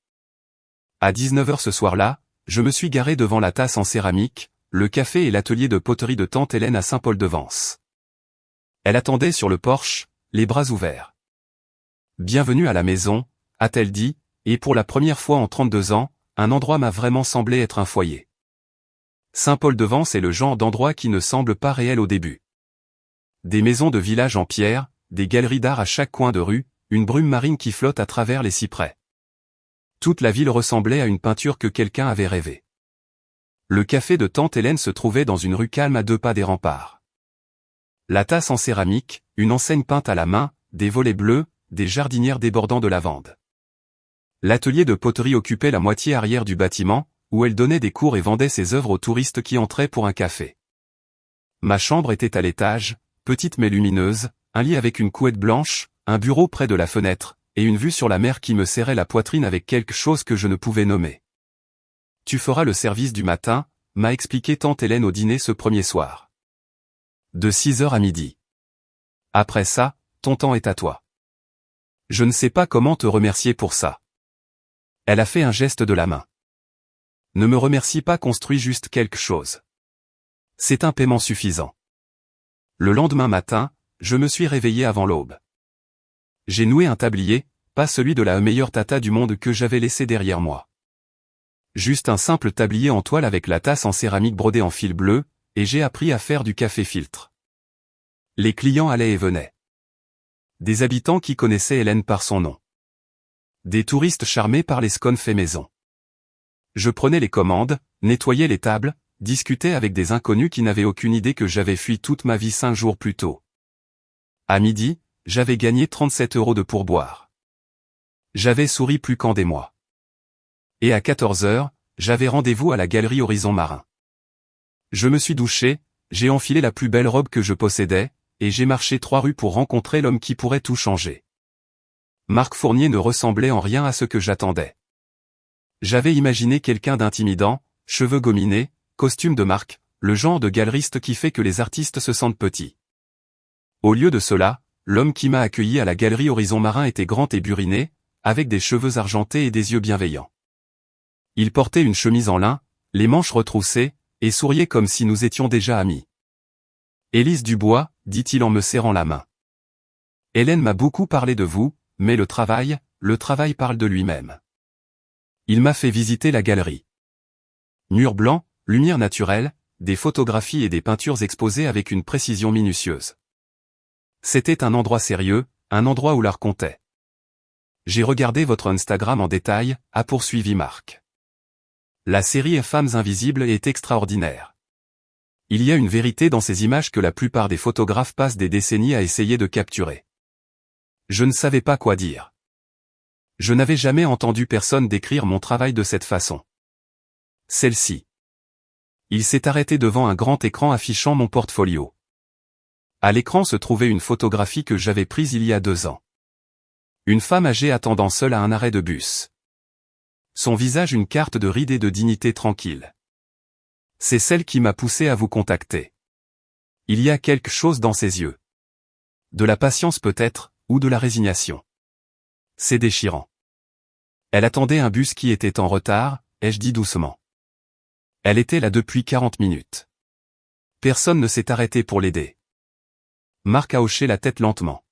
S1: À 19h ce soir-là, je me suis garé devant la tasse en céramique, le café et l'atelier de poterie de tante Hélène à Saint-Paul-de-Vence. Elle attendait sur le porche, les bras ouverts. Bienvenue à la maison, a-t-elle dit, et pour la première fois en 32 ans, un endroit m'a vraiment semblé être un foyer. Saint-Paul-de-Vence est le genre d'endroit qui ne semble pas réel au début. Des maisons de village en pierre, des galeries d'art à chaque coin de rue, une brume marine qui flotte à travers les cyprès. Toute la ville ressemblait à une peinture que quelqu'un avait rêvée. Le café de tante Hélène se trouvait dans une rue calme à 2 pas des remparts. La tasse en céramique, une enseigne peinte à la main, des volets bleus, des jardinières débordant de lavande. L'atelier de poterie occupait la moitié arrière du bâtiment, où elle donnait des cours et vendait ses œuvres aux touristes qui entraient pour un café. Ma chambre était à l'étage, petite mais lumineuse, un lit avec une couette blanche, un bureau près de la fenêtre, et une vue sur la mer qui me serrait la poitrine avec quelque chose que je ne pouvais nommer. Tu feras le service du matin, m'a expliqué tante Hélène au dîner ce premier soir. De 6h à midi. Après ça, ton temps est à toi. Je ne sais pas comment te remercier pour ça. Elle a fait un geste de la main. Ne me remercie pas, construis juste quelque chose. C'est un paiement suffisant. Le lendemain matin, je me suis réveillé avant l'aube. J'ai noué un tablier, pas celui de la meilleure tata du monde que j'avais laissé derrière moi. Juste un simple tablier en toile avec la tasse en céramique brodée en fil bleu, et j'ai appris à faire du café filtre. Les clients allaient et venaient. Des habitants qui connaissaient Hélène par son nom. Des touristes charmés par les scones faits maison. Je prenais les commandes, nettoyais les tables, discutais avec des inconnus qui n'avaient aucune idée que j'avais fui toute ma vie 5 jours plus tôt. À midi, j'avais gagné 37 € de pourboire. J'avais souri plus qu'en des mois. Et à 14h, j'avais rendez-vous à la galerie Horizon Marin. Je me suis douché, j'ai enfilé la plus belle robe que je possédais, et j'ai marché 3 rues pour rencontrer l'homme qui pourrait tout changer. Marc Fournier ne ressemblait en rien à ce que j'attendais. J'avais imaginé quelqu'un d'intimidant, cheveux gominés, costume de marque, le genre de galeriste qui fait que les artistes se sentent petits. Au lieu de cela, l'homme qui m'a accueilli à la galerie Horizon Marin était grand et buriné, avec des cheveux argentés et des yeux bienveillants. Il portait une chemise en lin, les manches retroussées, et souriait comme si nous étions déjà amis. Élise Dubois, dit-il en me serrant la main. Hélène m'a beaucoup parlé de vous, mais le travail parle de lui-même. Il m'a fait visiter la galerie. Murs blancs, lumière naturelle, des photographies et des peintures exposées avec une précision minutieuse. C'était un endroit sérieux, un endroit où l'art comptait. J'ai regardé votre Instagram en détail, a poursuivi Marc. La série Femmes invisibles est extraordinaire. Il y a une vérité dans ces images que la plupart des photographes passent des décennies à essayer de capturer. Je ne savais pas quoi dire. Je n'avais jamais entendu personne décrire mon travail de cette façon. Celle-ci. Il s'est arrêté devant un grand écran affichant mon portfolio. À l'écran se trouvait une photographie que j'avais prise il y a 2 ans. Une femme âgée attendant seule à un arrêt de bus. Son visage une carte de ride et de dignité tranquille. C'est celle qui m'a poussé à vous contacter. Il y a quelque chose dans ses yeux. De la patience peut-être, ou de la résignation. C'est déchirant. Elle attendait un bus qui était en retard, ai-je dit doucement. Elle était là depuis 40 minutes. Personne ne s'est arrêté pour l'aider. Marc a hoché la tête lentement.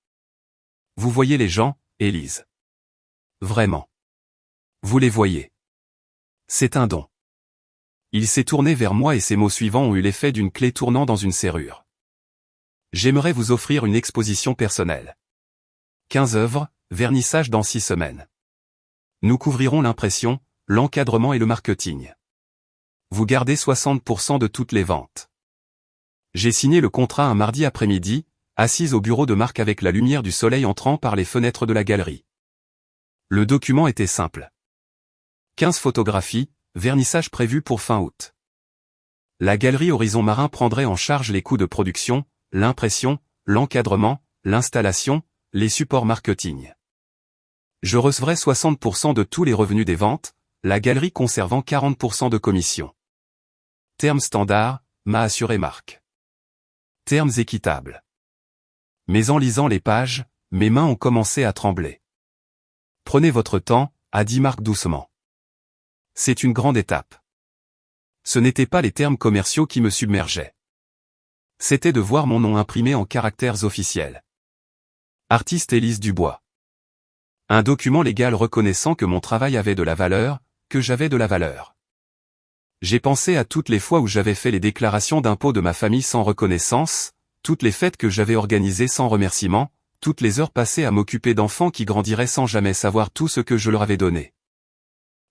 S1: Vous voyez les gens, Élise. Vraiment. Vous les voyez. C'est un don. Il s'est tourné vers moi et ses mots suivants ont eu l'effet d'une clé tournant dans une serrure. J'aimerais vous offrir une exposition personnelle. 15 œuvres, vernissage dans 6 semaines. Nous couvrirons l'impression, l'encadrement et le marketing. Vous gardez 60% de toutes les ventes. J'ai signé le contrat un mardi après-midi, assise au bureau de Marc avec la lumière du soleil entrant par les fenêtres de la galerie. Le document était simple. 15 photographies, vernissage prévu pour fin août. La galerie Horizon Marin prendrait en charge les coûts de production, l'impression, l'encadrement, l'installation, les supports marketing. Je recevrai 60% de tous les revenus des ventes, la galerie conservant 40% de commission. Termes standards, m'a assuré Marc. Termes équitables. Mais en lisant les pages, mes mains ont commencé à trembler. Prenez votre temps, a dit Marc doucement. C'est une grande étape. Ce n'étaient pas les termes commerciaux qui me submergeaient. C'était de voir mon nom imprimé en caractères officiels. Artiste Élise Dubois. Un document légal reconnaissant que mon travail avait de la valeur, que j'avais de la valeur. J'ai pensé à toutes les fois où j'avais fait les déclarations d'impôts de ma famille sans reconnaissance, toutes les fêtes que j'avais organisées sans remerciement, toutes les heures passées à m'occuper d'enfants qui grandiraient sans jamais savoir tout ce que je leur avais donné.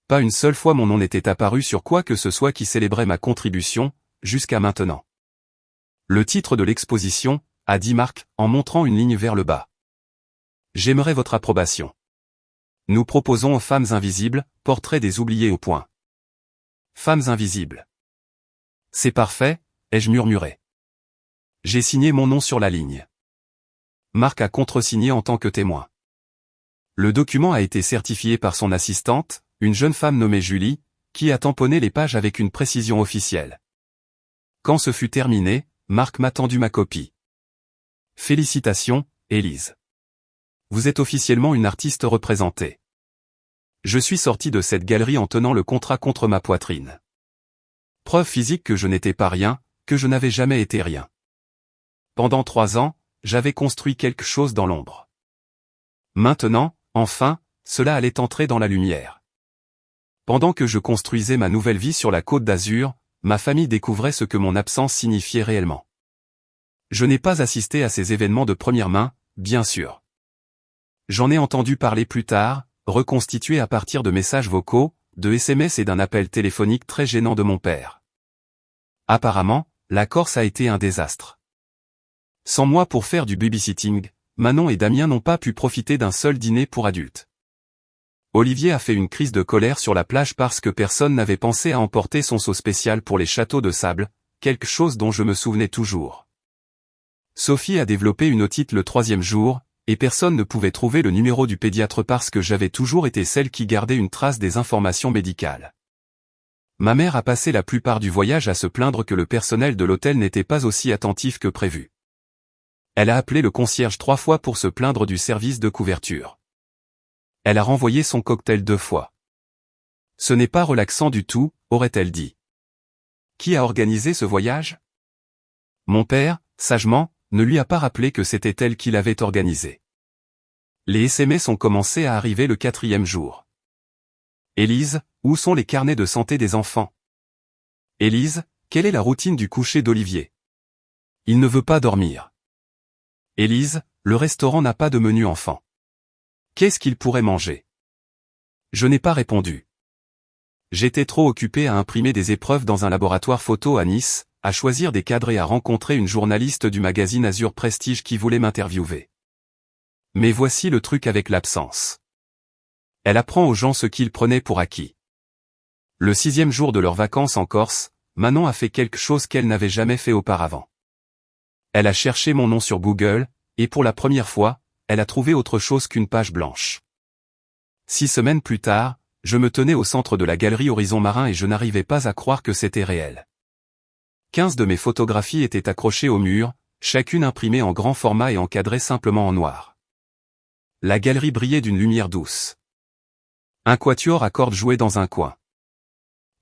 S1: Pas une seule fois mon nom n'était apparu sur quoi que ce soit qui célébrait ma contribution, jusqu'à maintenant. Le titre de l'exposition, a dit Marc, en montrant une ligne vers le bas. J'aimerais votre approbation. Nous proposons aux femmes invisibles, portrait des oubliés au point. Femmes invisibles. C'est parfait, ai-je murmuré. J'ai signé mon nom sur la ligne. Marc a contresigné en tant que témoin. Le document a été certifié par son assistante, une jeune femme nommée Julie, qui a tamponné les pages avec une précision officielle. Quand ce fut terminé, Marc m'a tendu ma copie. Félicitations, Élise. Vous êtes officiellement une artiste représentée. Je suis sorti de cette galerie en tenant le contrat contre ma poitrine. Preuve physique que je n'étais pas rien, que je n'avais jamais été rien. Pendant 3 ans, j'avais construit quelque chose dans l'ombre. Maintenant, enfin, cela allait entrer dans la lumière. Pendant que je construisais ma nouvelle vie sur la Côte d'Azur, ma famille découvrait ce que mon absence signifiait réellement. Je n'ai pas assisté à ces événements de première main, bien sûr. J'en ai entendu parler plus tard, reconstitué à partir de messages vocaux, de SMS et d'un appel téléphonique très gênant de mon père. Apparemment, la Corse a été un désastre. Sans moi pour faire du babysitting, Manon et Damien n'ont pas pu profiter d'un seul dîner pour adultes. Olivier a fait une crise de colère sur la plage parce que personne n'avait pensé à emporter son seau spécial pour les châteaux de sable, quelque chose dont je me souvenais toujours. Sophie a développé une otite le 3e jour, et personne ne pouvait trouver le numéro du pédiatre parce que j'avais toujours été celle qui gardait une trace des informations médicales. Ma mère a passé la plupart du voyage à se plaindre que le personnel de l'hôtel n'était pas aussi attentif que prévu. Elle a appelé le concierge 3 fois pour se plaindre du service de couverture. Elle a renvoyé son cocktail 2 fois. Ce n'est pas relaxant du tout, aurait-elle dit. Qui a organisé ce voyage? Mon père, sagement, ne lui a pas rappelé que c'était elle qui l'avait organisé. Les SMS ont commencé à arriver le 4e jour. Élise, où sont les carnets de santé des enfants? Élise, quelle est la routine du coucher d'Olivier? Il ne veut pas dormir. Élise, le restaurant n'a pas de menu enfant. Qu'est-ce qu'il pourrait manger? Je n'ai pas répondu. J'étais trop occupé à imprimer des épreuves dans un laboratoire photo à Nice, à choisir des cadres et à rencontrer une journaliste du magazine Azur Prestige qui voulait m'interviewer. Mais voici le truc avec l'absence. Elle apprend aux gens ce qu'ils prenaient pour acquis. Le 6e jour de leurs vacances en Corse, Manon a fait quelque chose qu'elle n'avait jamais fait auparavant. Elle a cherché mon nom sur Google, et pour la première fois, elle a trouvé autre chose qu'une page blanche. 6 semaines plus tard, je me tenais au centre de la galerie Horizon Marin et je n'arrivais pas à croire que c'était réel. 15 de mes photographies étaient accrochées au mur, chacune imprimée en grand format et encadrée simplement en noir. La galerie brillait d'une lumière douce. Un quatuor à cordes jouait dans un coin.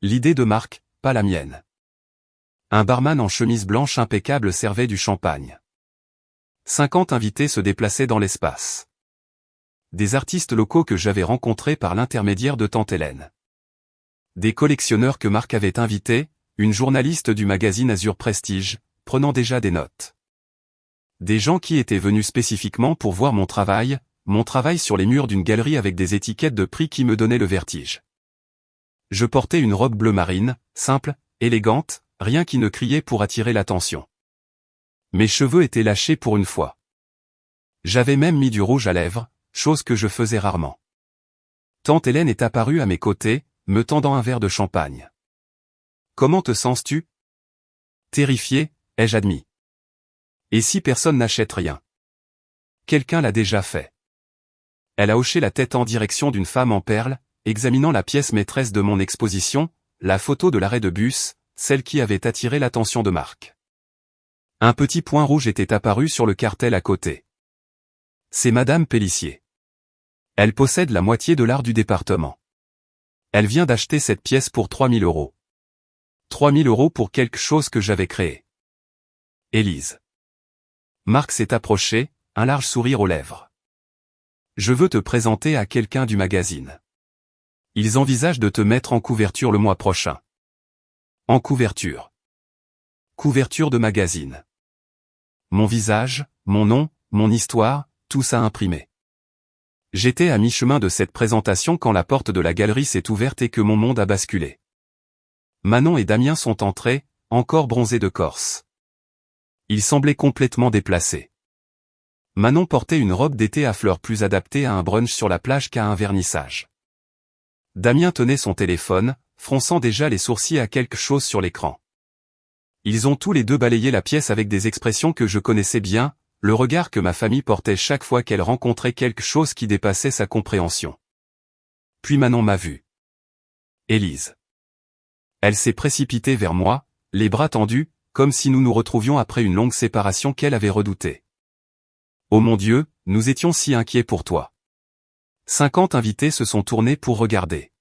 S1: L'idée de Marc, pas la mienne. Un barman en chemise blanche impeccable servait du champagne. 50 invités se déplaçaient dans l'espace. Des artistes locaux que j'avais rencontrés par l'intermédiaire de tante Hélène. Des collectionneurs que Marc avait invités, une journaliste du magazine Azur Prestige, prenant déjà des notes. Des gens qui étaient venus spécifiquement pour voir mon travail sur les murs d'une galerie avec des étiquettes de prix qui me donnaient le vertige. Je portais une robe bleu marine, simple, élégante, rien qui ne criait pour attirer l'attention. Mes cheveux étaient lâchés pour une fois. J'avais même mis du rouge à lèvres, chose que je faisais rarement. Tante Hélène est apparue à mes côtés, me tendant un verre de champagne. « Comment te sens-tu » ? Terrifié, ai-je admis. Et si personne n'achète rien ? Quelqu'un l'a déjà fait. Elle a hoché la tête en direction d'une femme en perles, examinant la pièce maîtresse de mon exposition, la photo de l'arrêt de bus, celle qui avait attiré l'attention de Marc. Un petit point rouge était apparu sur le cartel à côté. C'est Madame Pélissier. Elle possède la moitié de l'art du département. Elle vient d'acheter cette pièce pour 3 000 €. 3 000 € pour quelque chose que j'avais créé. Élise. Marc s'est approché, un large sourire aux lèvres. Je veux te présenter à quelqu'un du magazine. Ils envisagent de te mettre en couverture le mois prochain. En couverture. Couverture de magazine. Mon visage, mon nom, mon histoire, tout ça imprimé. J'étais à mi-chemin de cette présentation quand la porte de la galerie s'est ouverte et que mon monde a basculé. Manon et Damien sont entrés, encore bronzés de Corse. Ils semblaient complètement déplacés. Manon portait une robe d'été à fleurs plus adaptée à un brunch sur la plage qu'à un vernissage. Damien tenait son téléphone, fronçant déjà les sourcils à quelque chose sur l'écran. Ils ont tous les deux balayé la pièce avec des expressions que je connaissais bien, le regard que ma famille portait chaque fois qu'elle rencontrait quelque chose qui dépassait sa compréhension. Puis Manon m'a vu. Élise. Elle s'est précipitée vers moi, les bras tendus, comme si nous nous retrouvions après une longue séparation qu'elle avait redoutée. Oh mon Dieu, nous étions si inquiets pour toi. 50 invités se sont tournés pour regarder.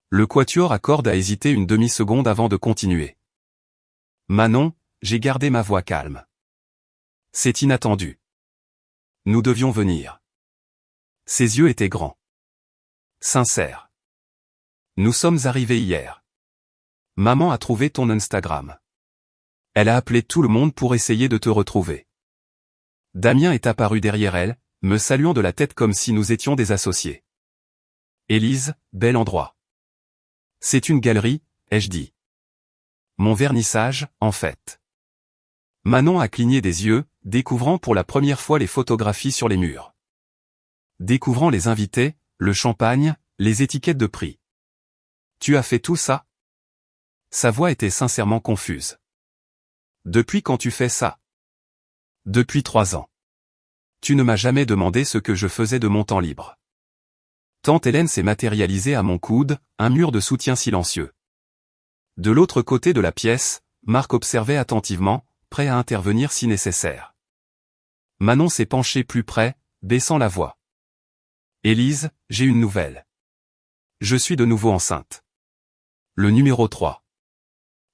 S1: Le quatuor à cordes a hésité une demi-seconde avant de continuer. Manon, j'ai gardé ma voix calme. C'est inattendu. Nous devions venir. Ses yeux étaient grands. Sincères. Nous sommes arrivés hier. Maman a trouvé ton Instagram. Elle a appelé tout le monde pour essayer de te retrouver. Damien est apparu derrière elle, me saluant de la tête comme si nous étions des associés. Élise, bel endroit. C'est une galerie, ai-je dit. Mon vernissage, en fait. Manon a cligné des yeux, découvrant pour la première fois les photographies sur les murs. Découvrant les invités, le champagne, les étiquettes de prix. Tu as fait tout ça ? Sa voix était sincèrement confuse. Depuis quand tu fais ça ? Depuis 3 ans. Tu ne m'as jamais demandé ce que je faisais de mon temps libre. Tante Hélène s'est matérialisée à mon coude, un mur de soutien silencieux. De l'autre côté de la pièce, Marc observait attentivement, prêt à intervenir si nécessaire. Manon s'est penchée plus près, baissant la voix. Élise, j'ai une nouvelle. Je suis de nouveau enceinte. Le numéro 3.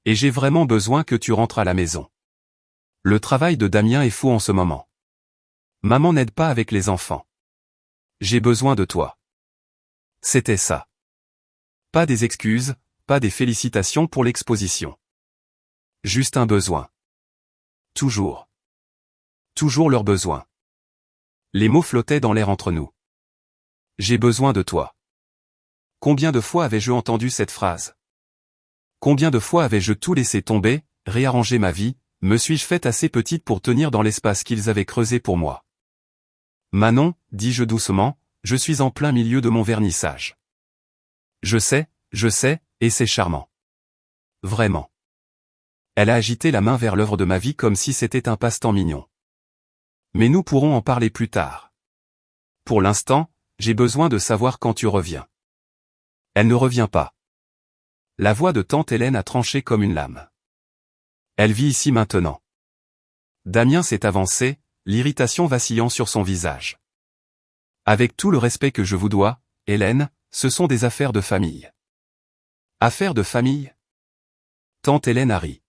S1: Et j'ai vraiment besoin que tu rentres à la maison. Le travail de Damien est fou en ce moment. Maman n'aide pas avec les enfants. J'ai besoin de toi. C'était ça. Pas des excuses, pas des félicitations pour l'exposition. Juste un besoin. Toujours. Toujours leur besoin. Les mots flottaient dans l'air entre nous. J'ai besoin de toi. Combien de fois avais-je entendu cette phrase ? Combien de fois avais-je tout laissé tomber, réarrangé ma vie, me suis-je faite assez petite pour tenir dans l'espace qu'ils avaient creusé pour moi ? Manon, dis-je doucement, je suis en plein milieu de mon vernissage. Je sais, et c'est charmant. Vraiment. Elle a agité la main vers l'œuvre de ma vie comme si c'était un passe-temps mignon. Mais nous pourrons en parler plus tard. Pour l'instant, j'ai besoin de savoir quand tu reviens. Elle ne revient pas. La voix de tante Hélène a tranché comme une lame. Elle vit ici maintenant. Damien s'est avancé, l'irritation vacillant sur son visage. Avec tout le respect que je vous dois, Hélène, ce sont des affaires de famille. Affaires de famille ? Tante Hélène a ri.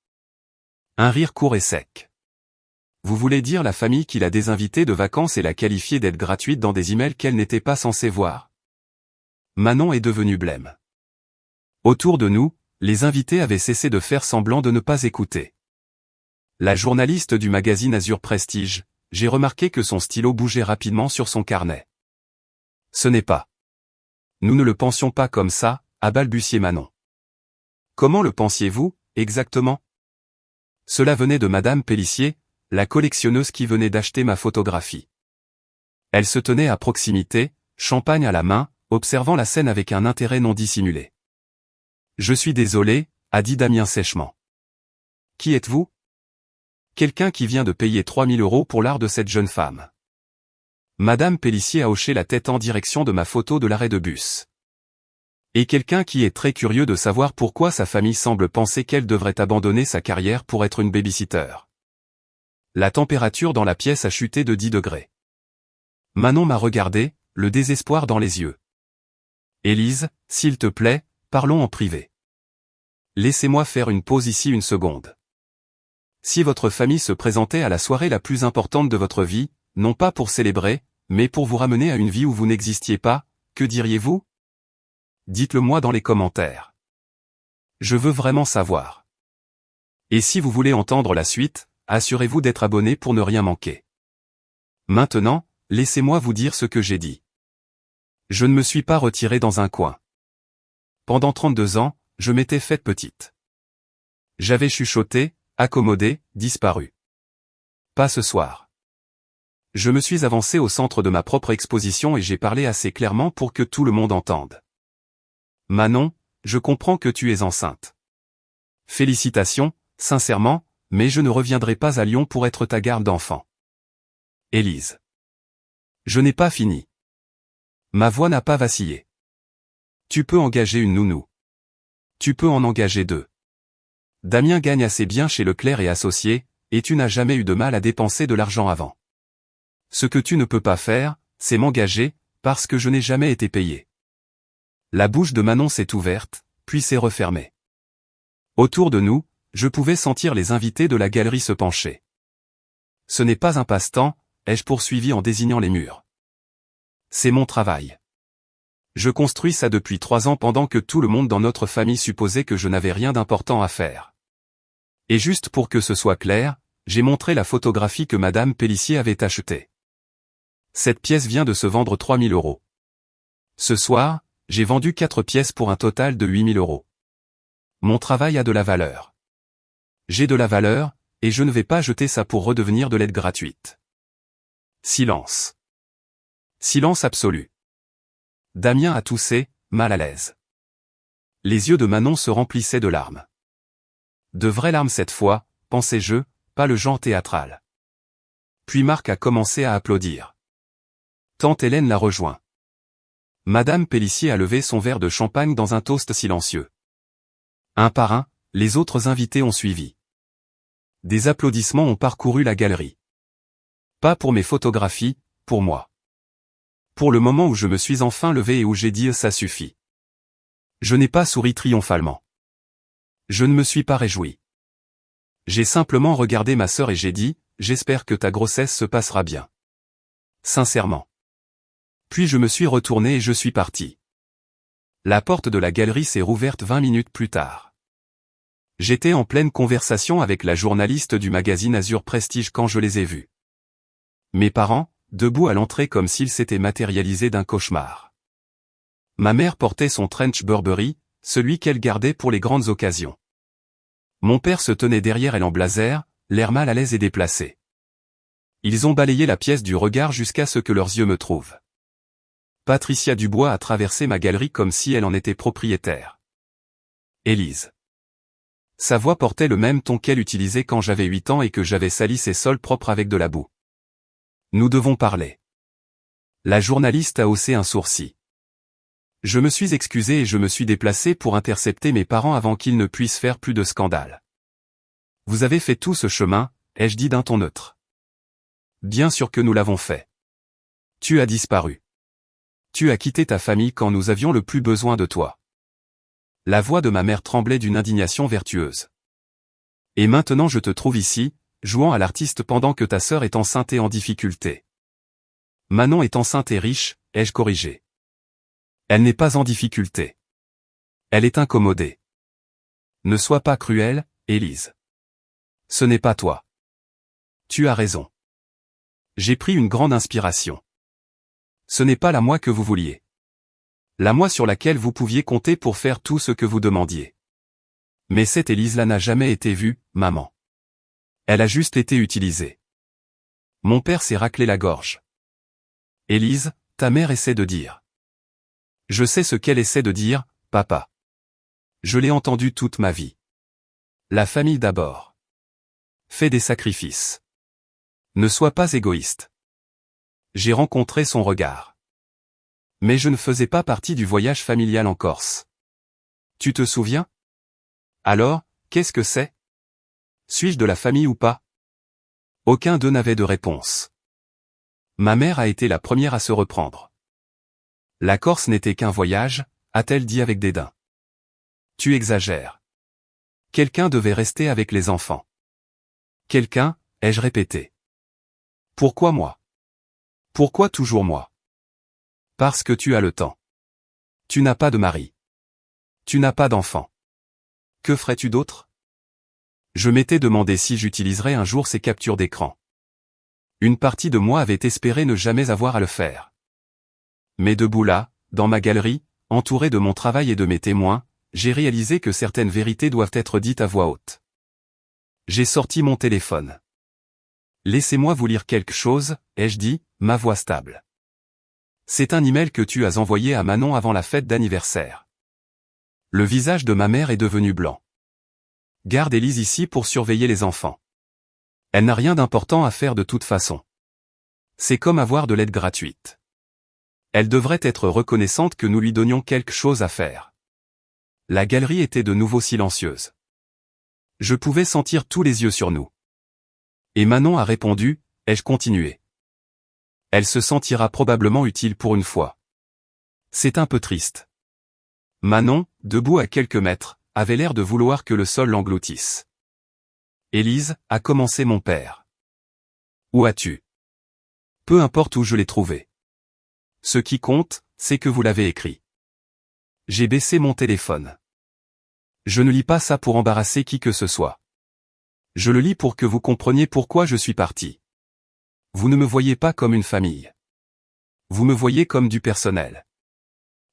S1: Un rire court et sec. Vous voulez dire la famille qui l'a désinvitée de vacances et l'a qualifiée d'être gratuite dans des emails qu'elle n'était pas censée voir ? Manon est devenue blême. Autour de nous, les invités avaient cessé de faire semblant de ne pas écouter. La journaliste du magazine Azur Prestige, j'ai remarqué que son stylo bougeait rapidement sur son carnet. Ce n'est pas. Nous ne le pensions pas comme ça, a balbutié Manon. Comment le pensiez-vous, exactement ? Cela venait de Madame Pélissier, la collectionneuse qui venait d'acheter ma photographie. Elle se tenait à proximité, champagne à la main, observant la scène avec un intérêt non dissimulé. « Je suis désolé », a dit Damien sèchement. « Qui êtes-vous ? » « Quelqu'un qui vient de payer 3000 € pour l'art de cette jeune femme. » Madame Pélissier a hoché la tête en direction de ma photo de l'arrêt de bus. « Et quelqu'un qui est très curieux de savoir pourquoi sa famille semble penser qu'elle devrait abandonner sa carrière pour être une baby-sitter. » La température dans la pièce a chuté de 10 degrés. Manon m'a regardé, le désespoir dans les yeux. « Élise, s'il te plaît, parlons en privé. Laissez-moi faire une pause ici une seconde. Si votre famille se présentait à la soirée la plus importante de votre vie, non pas pour célébrer, mais pour vous ramener à une vie où vous n'existiez pas, que diriez-vous ? Dites-le moi dans les commentaires. Je veux vraiment savoir. Et si vous voulez entendre la suite, assurez-vous d'être abonné pour ne rien manquer. Maintenant, laissez-moi vous dire ce que j'ai dit. Je ne me suis pas retiré dans un coin. Pendant 32 ans, je m'étais faite petite. J'avais chuchoté, accommodé, disparu. Pas ce soir. Je me suis avancé au centre de ma propre exposition et j'ai parlé assez clairement pour que tout le monde entende. Manon, je comprends que tu es enceinte. Félicitations, sincèrement, mais je ne reviendrai pas à Lyon pour être ta garde d'enfant. Élise. Je n'ai pas fini. Ma voix n'a pas vacillé. Tu peux engager une nounou. Tu peux en engager 2. Damien gagne assez bien chez Leclerc et Associés, et tu n'as jamais eu de mal à dépenser de l'argent avant. Ce que tu ne peux pas faire, c'est m'engager, parce que je n'ai jamais été payé. La bouche de Manon s'est ouverte, puis s'est refermée. Autour de nous, je pouvais sentir les invités de la galerie se pencher. Ce n'est pas un passe-temps, ai-je poursuivi en désignant les murs. C'est mon travail. Je construis ça depuis 3 ans pendant que tout le monde dans notre famille supposait que je n'avais rien d'important à faire. Et juste pour que ce soit clair, j'ai montré la photographie que Madame Pélissier avait achetée. Cette pièce vient de se vendre 3000 €. Ce soir, j'ai vendu 4 pièces pour un total de 8000 €. Mon travail a de la valeur. J'ai de la valeur, et je ne vais pas jeter ça pour redevenir de l'aide gratuite. Silence. Silence absolu. Damien a toussé, mal à l'aise. Les yeux de Manon se remplissaient de larmes. De vraies larmes cette fois, pensais-je, pas le genre théâtral. Puis Marc a commencé à applaudir. Tante Hélène l'a rejoint. Madame Pélissier a levé son verre de champagne dans un toast silencieux. Un par un, les autres invités ont suivi. Des applaudissements ont parcouru la galerie. Pas pour mes photographies, pour moi. Pour le moment où je me suis enfin levé et où j'ai dit « ça suffit ». Je n'ai pas souri triomphalement. Je ne me suis pas réjoui. J'ai simplement regardé ma sœur et j'ai dit « j'espère que ta grossesse se passera bien ». Sincèrement. Puis je me suis retourné et je suis parti. La porte de la galerie s'est rouverte 20 minutes plus tard. J'étais en pleine conversation avec la journaliste du magazine Azur Prestige quand je les ai vus. Mes parents, debout à l'entrée comme s'ils s'étaient matérialisés d'un cauchemar. Ma mère portait son trench Burberry, celui qu'elle gardait pour les grandes occasions. Mon père se tenait derrière elle en blazer, l'air mal à l'aise et déplacé. Ils ont balayé la pièce du regard jusqu'à ce que leurs yeux me trouvent. Patricia Dubois a traversé ma galerie comme si elle en était propriétaire. Élise. Sa voix portait le même ton qu'elle utilisait quand j'avais 8 ans et que j'avais sali ses sols propres avec de la boue. Nous devons parler. La journaliste a haussé un sourcil. Je me suis excusé et je me suis déplacé pour intercepter mes parents avant qu'ils ne puissent faire plus de scandale. Vous avez fait tout ce chemin, ai-je dit d'un ton neutre. Bien sûr que nous l'avons fait. Tu as disparu. Tu as quitté ta famille quand nous avions le plus besoin de toi. La voix de ma mère tremblait d'une indignation vertueuse. Et maintenant je te trouve ici, jouant à l'artiste pendant que ta sœur est enceinte et en difficulté. Manon est enceinte et riche, ai-je corrigé. Elle n'est pas en difficulté. Elle est incommodée. Ne sois pas cruelle, Élise. Ce n'est pas toi. Tu as raison. J'ai pris une grande inspiration. Ce n'est pas la moi que vous vouliez. La moi sur laquelle vous pouviez compter pour faire tout ce que vous demandiez. Mais cette Élise-là n'a jamais été vue, maman. Elle a juste été utilisée. Mon père s'est raclé la gorge. Élise, ta mère essaie de dire. Je sais ce qu'elle essaie de dire, papa. Je l'ai entendu toute ma vie. La famille d'abord. Fais des sacrifices. Ne sois pas égoïste. J'ai rencontré son regard. Mais je ne faisais pas partie du voyage familial en Corse. Tu te souviens? Alors, qu'est-ce que c'est? Suis-je de la famille ou pas? Aucun d'eux n'avait de réponse. Ma mère a été la première à se reprendre. La Corse n'était qu'un voyage, a-t-elle dit avec dédain. Tu exagères. Quelqu'un devait rester avec les enfants. Quelqu'un, ai-je répété. Pourquoi moi? Pourquoi toujours moi? Parce que tu as le temps. Tu n'as pas de mari. Tu n'as pas d'enfant. Que ferais-tu d'autre? Je m'étais demandé si j'utiliserais un jour ces captures d'écran. Une partie de moi avait espéré ne jamais avoir à le faire. Mais debout là, dans ma galerie, entouré de mon travail et de mes témoins, j'ai réalisé que certaines vérités doivent être dites à voix haute. J'ai sorti mon téléphone. Laissez-moi vous lire quelque chose, ai-je dit, ma voix stable. C'est un email que tu as envoyé à Manon avant la fête d'anniversaire. Le visage de ma mère est devenu blanc. Garde Élise ici pour surveiller les enfants. Elle n'a rien d'important à faire de toute façon. C'est comme avoir de l'aide gratuite. Elle devrait être reconnaissante que nous lui donnions quelque chose à faire. La galerie était de nouveau silencieuse. Je pouvais sentir tous les yeux sur nous. Et Manon a répondu, ai-je continué. Elle se sentira probablement utile pour une fois. C'est un peu triste. Manon, debout à quelques mètres, avait l'air de vouloir que le sol l'engloutisse. Élise, a commencé mon père. Où as-tu? Peu importe où je l'ai trouvé. Ce qui compte, c'est que vous l'avez écrit. J'ai baissé mon téléphone. Je ne lis pas ça pour embarrasser qui que ce soit. Je le lis pour que vous compreniez pourquoi je suis parti. Vous ne me voyez pas comme une famille. Vous me voyez comme du personnel.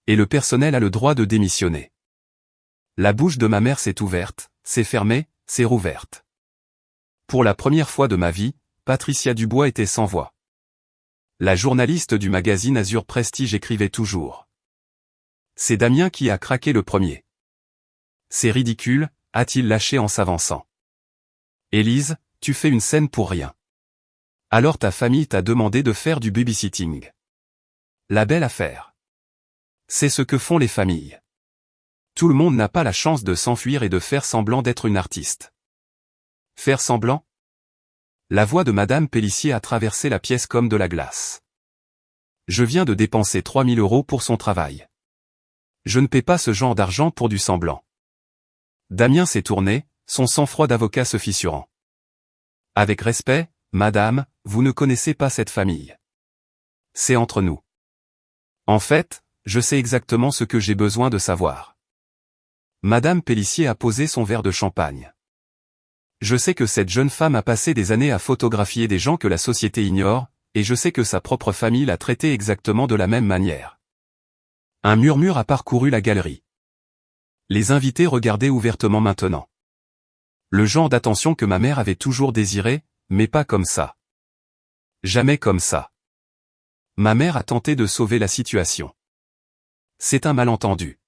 S1: Et le personnel a le droit de démissionner. La bouche de ma mère s'est ouverte, s'est fermée, s'est rouverte. Pour la première fois de ma vie, Patricia Dubois était sans voix. La journaliste du magazine Azur Prestige écrivait toujours. C'est Damien qui a craqué le premier. C'est ridicule, a-t-il lâché en s'avançant. Élise, tu fais une scène pour rien. Alors ta famille t'a demandé de faire du babysitting. La belle affaire. C'est ce que font les familles. Tout le monde n'a pas la chance de s'enfuir et de faire semblant d'être une artiste. Faire semblant? La voix de Madame Pélissier a traversé la pièce comme de la glace. Je viens de dépenser 3000 € pour son travail. Je ne paie pas ce genre d'argent pour du semblant. Damien s'est tourné, son sang-froid d'avocat se fissurant. Avec respect, Madame, vous ne connaissez pas cette famille. C'est entre nous. En fait, je sais exactement ce que j'ai besoin de savoir. Madame Pélissier a posé son verre de champagne. Je sais que cette jeune femme a passé des années à photographier des gens que la société ignore, et je sais que sa propre famille l'a traité exactement de la même manière. Un murmure a parcouru la galerie. Les invités regardaient ouvertement maintenant. Le genre d'attention que ma mère avait toujours désiré, mais pas comme ça. Jamais comme ça. Ma mère a tenté de sauver la situation. C'est un malentendu.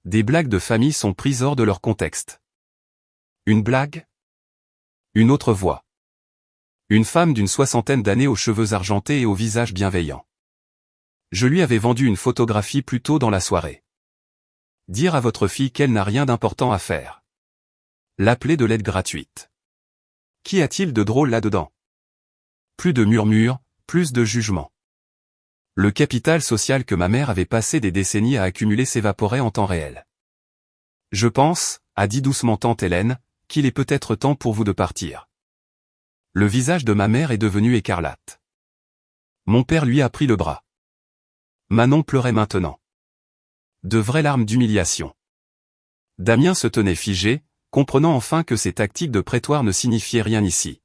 S1: Des blagues de famille sont prises hors de leur contexte. Une blague? Une autre voix. Une femme d'une 60aine d'années aux cheveux argentés et au visage bienveillant. Je lui avais vendu une photographie plus tôt dans la soirée. Dire à votre fille qu'elle n'a rien d'important à faire. L'appeler de l'aide gratuite. Qu'y a-t-il de drôle là-dedans? Plus de murmures, plus de jugement. Le capital social que ma mère avait passé des décennies à accumuler s'évaporait en temps réel. Je pense, a dit doucement tante Hélène, qu'il est peut-être temps pour vous de partir. Le visage de ma mère est devenu écarlate. Mon père lui a pris le bras. Manon pleurait maintenant. De vraies larmes d'humiliation. Damien se tenait figé, comprenant enfin que ces tactiques de prétoire ne signifiaient rien ici.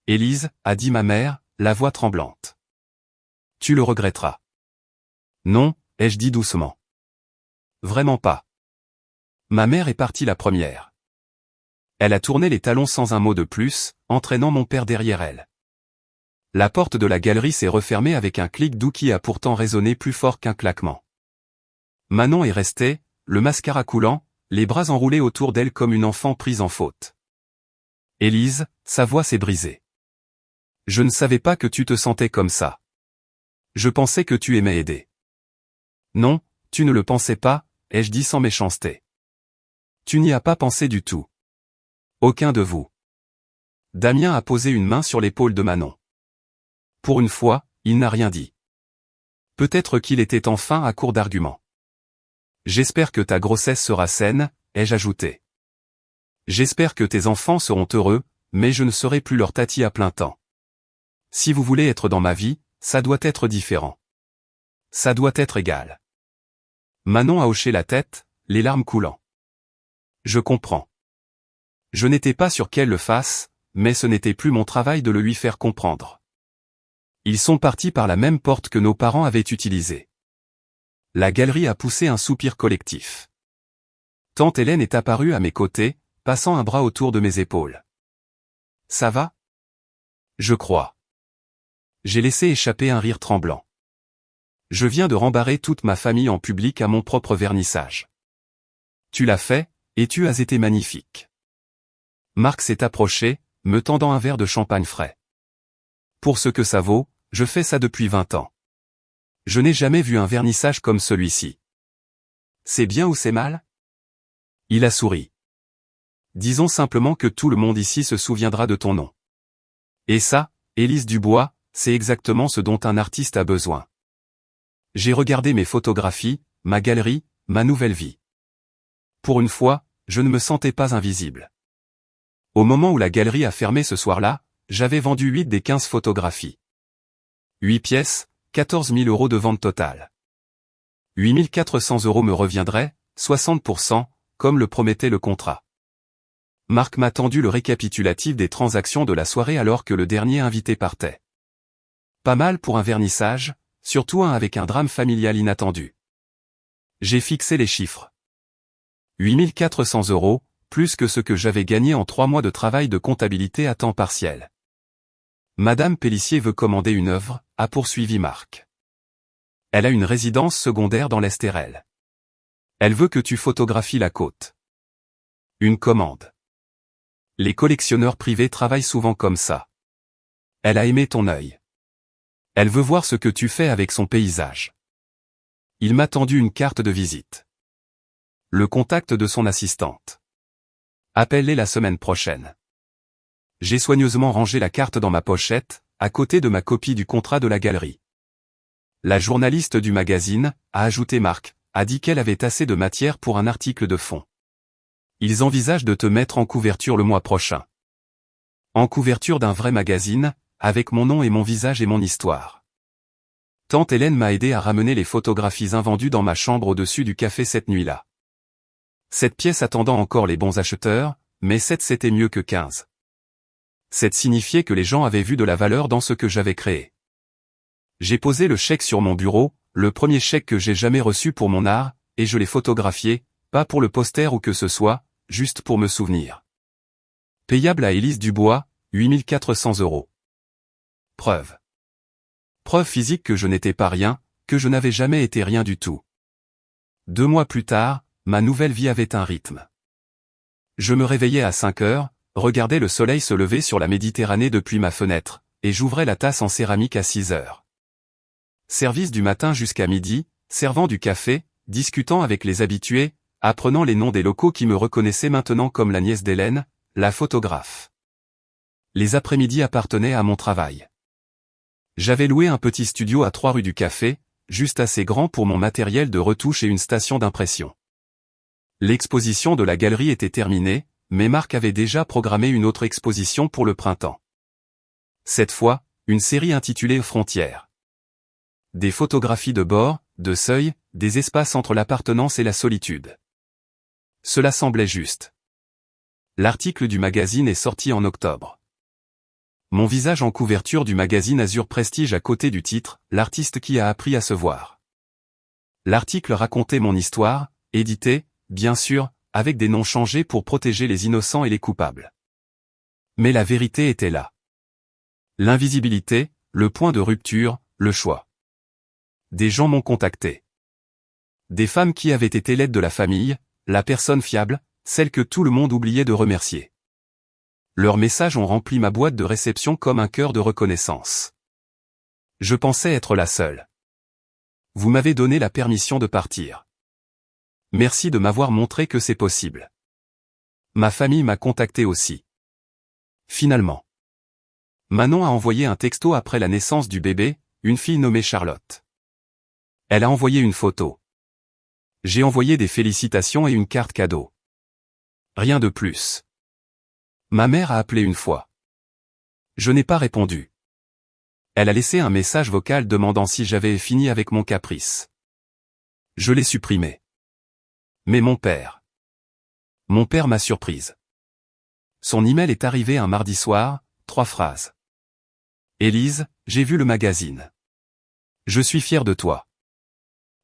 S1: Élise, a dit ma mère, la voix tremblante. Tu le regretteras. Non, ai-je dit doucement. Vraiment pas. Ma mère est partie la première. Elle a tourné les talons sans un mot de plus, entraînant mon père derrière elle. La porte de la galerie s'est refermée avec un clic doux qui a pourtant résonné plus fort qu'un claquement. Manon est restée, le mascara coulant, les bras enroulés autour d'elle comme une enfant prise en faute. Élise, sa voix s'est brisée. Je ne savais pas que tu te sentais comme ça. Je pensais que tu aimais aider. Non, tu ne le pensais pas, ai-je dit sans méchanceté. Tu n'y as pas pensé du tout. Aucun de vous. Damien a posé une main sur l'épaule de Manon. Pour une fois, il n'a rien dit. Peut-être qu'il était enfin à court d'arguments. J'espère que ta grossesse sera saine, ai-je ajouté. J'espère que tes enfants seront heureux, mais je ne serai plus leur tati à plein temps. Si vous voulez être dans ma vie, ça doit être différent. Ça doit être égal. Manon a hoché la tête, les larmes coulant. Je comprends. Je n'étais pas sûr qu'elle le fasse, mais ce n'était plus mon travail de le lui faire comprendre. Ils sont partis par la même porte que nos parents avaient utilisée. La galerie a poussé un soupir collectif. Tante Hélène est apparue à mes côtés, passant un bras autour de mes épaules. Ça va? Je crois. J'ai laissé échapper un rire tremblant. Je viens de rembarrer toute ma famille en public à mon propre vernissage. Tu l'as fait, et tu as été magnifique. Marc s'est approché, me tendant un verre de champagne frais. Pour ce que ça vaut, je fais ça depuis 20 ans. Je n'ai jamais vu un vernissage comme celui-ci. C'est bien ou c'est mal? Il a souri. Disons simplement que tout le monde ici se souviendra de ton nom. Et ça, Élise Dubois, c'est exactement ce dont un artiste a besoin. J'ai regardé mes photographies, ma galerie, ma nouvelle vie. Pour une fois, je ne me sentais pas invisible. Au moment où la galerie a fermé ce soir-là, j'avais vendu 8 des 15 photographies. 8 pièces, 14 000 € de vente totale. 8 400 € me reviendraient, 60%, comme le promettait le contrat. Marc m'a tendu le récapitulatif des transactions de la soirée alors que le dernier invité partait. Pas mal pour un vernissage, surtout un avec un drame familial inattendu. J'ai fixé les chiffres. 8 400 €, plus que ce que j'avais gagné en 3 mois de travail de comptabilité à temps partiel. Madame Pélissier veut commander une œuvre, a poursuivi Marc. Elle a une résidence secondaire dans l'Estérel. Elle veut que tu photographies la côte. Une commande. Les collectionneurs privés travaillent souvent comme ça. Elle a aimé ton œil. Elle veut voir ce que tu fais avec son paysage. Il m'a tendu une carte de visite. Le contact de son assistante. Appelle-les la semaine prochaine. J'ai soigneusement rangé la carte dans ma pochette, à côté de ma copie du contrat de la galerie. La journaliste du magazine, a ajouté Marc, a dit qu'elle avait assez de matière pour un article de fond. Ils envisagent de te mettre en couverture le mois prochain. En couverture d'un vrai magazine, avec mon nom et mon visage et mon histoire. Tante Hélène m'a aidé à ramener les photographies invendues dans ma chambre au-dessus du café cette nuit-là. 7 pièces attendant encore les bons acheteurs, mais 7 c'était mieux que 15. 7 signifiait que les gens avaient vu de la valeur dans ce que j'avais créé. J'ai posé le chèque sur mon bureau, le premier chèque que j'ai jamais reçu pour mon art, et je l'ai photographié, pas pour le poster ou que ce soit, juste pour me souvenir. Payable à Élise Dubois, 8 400 €. Preuve. Preuve physique que je n'étais pas rien, que je n'avais jamais été rien du tout. 2 mois plus tard, ma nouvelle vie avait un rythme. Je me réveillais à 5 heures, regardais le soleil se lever sur la Méditerranée depuis ma fenêtre, et j'ouvrais la tasse en céramique à 6 heures. Service du matin jusqu'à midi, servant du café, discutant avec les habitués, apprenant les noms des locaux qui me reconnaissaient maintenant comme la nièce d'Hélène, la photographe. Les après-midi appartenaient à mon travail. J'avais loué un petit studio à 3 rue du Café, juste assez grand pour mon matériel de retouche et une station d'impression. L'exposition de la galerie était terminée, mais Marc avait déjà programmé une autre exposition pour le printemps. Cette fois, une série intitulée Frontières. Des photographies de bord, de seuil, des espaces entre l'appartenance et la solitude. Cela semblait juste. L'article du magazine est sorti en octobre. Mon visage en couverture du magazine Azur Prestige à côté du titre, l'artiste qui a appris à se voir. L'article racontait mon histoire, édité, bien sûr, avec des noms changés pour protéger les innocents et les coupables. Mais la vérité était là. L'invisibilité, le point de rupture, le choix. Des gens m'ont contacté. Des femmes qui avaient été l'aide de la famille, la personne fiable, celle que tout le monde oubliait de remercier. Leurs messages ont rempli ma boîte de réception comme un cœur de reconnaissance. Je pensais être la seule. Vous m'avez donné la permission de partir. Merci de m'avoir montré que c'est possible. Ma famille m'a contacté aussi. Finalement. Manon a envoyé un texto après la naissance du bébé, une fille nommée Charlotte. Elle a envoyé une photo. J'ai envoyé des félicitations et une carte cadeau. Rien de plus. Ma mère a appelé une fois. Je n'ai pas répondu. Elle a laissé un message vocal demandant si j'avais fini avec mon caprice. Je l'ai supprimé. Mais mon père m'a surprise. Son email est arrivé un mardi soir, 3 phrases. Élise, j'ai vu le magazine. Je suis fier de toi.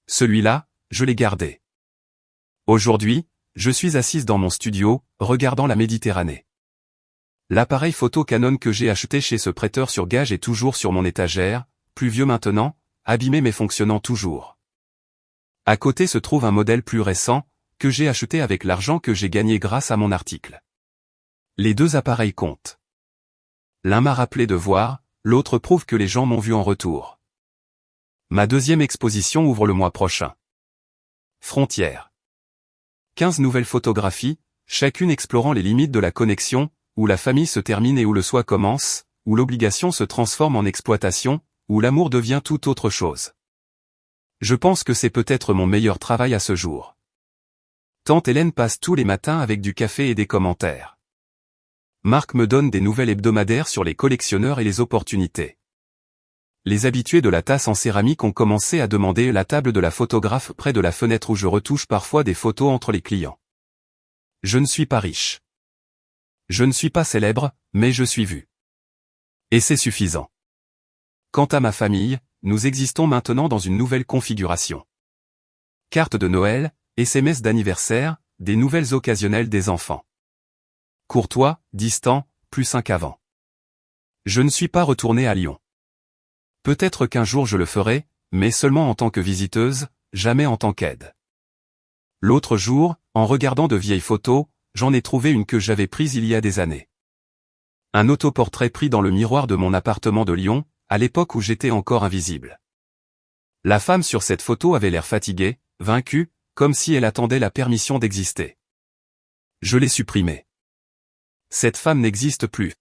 S1: Celui-là, je l'ai gardé. Aujourd'hui, je suis assise dans mon studio, regardant la Méditerranée. L'appareil photo Canon que j'ai acheté chez ce prêteur sur gage est toujours sur mon étagère, plus vieux maintenant, abîmé mais fonctionnant toujours. À côté se trouve un modèle plus récent, que j'ai acheté avec l'argent que j'ai gagné grâce à mon article. Les deux appareils comptent. L'un m'a rappelé de voir, l'autre prouve que les gens m'ont vu en retour. Ma deuxième exposition ouvre le mois prochain. Frontières. 15 nouvelles photographies, chacune explorant les limites de la connexion, où la famille se termine et où le soi commence, où l'obligation se transforme en exploitation, où l'amour devient tout autre chose. Je pense que c'est peut-être mon meilleur travail à ce jour. Tante Hélène passe tous les matins avec du café et des commentaires. Marc me donne des nouvelles hebdomadaires sur les collectionneurs et les opportunités. Les habitués de la tasse en céramique ont commencé à demander la table de la photographe près de la fenêtre où je retouche parfois des photos entre les clients. Je ne suis pas riche. Je ne suis pas célèbre, mais je suis vu. Et c'est suffisant. Quant à ma famille, nous existons maintenant dans une nouvelle configuration. Carte de Noël, SMS d'anniversaire, des nouvelles occasionnelles des enfants. Courtois, distant, plus sain qu'avant. Je ne suis pas retourné à Lyon. Peut-être qu'un jour je le ferai, mais seulement en tant que visiteuse, jamais en tant qu'aide. L'autre jour, en regardant de vieilles photos, j'en ai trouvé une que j'avais prise il y a des années. Un autoportrait pris dans le miroir de mon appartement de Lyon, à l'époque où j'étais encore invisible. La femme sur cette photo avait l'air fatiguée, vaincue, comme si elle attendait la permission d'exister. Je l'ai supprimée. Cette femme n'existe plus.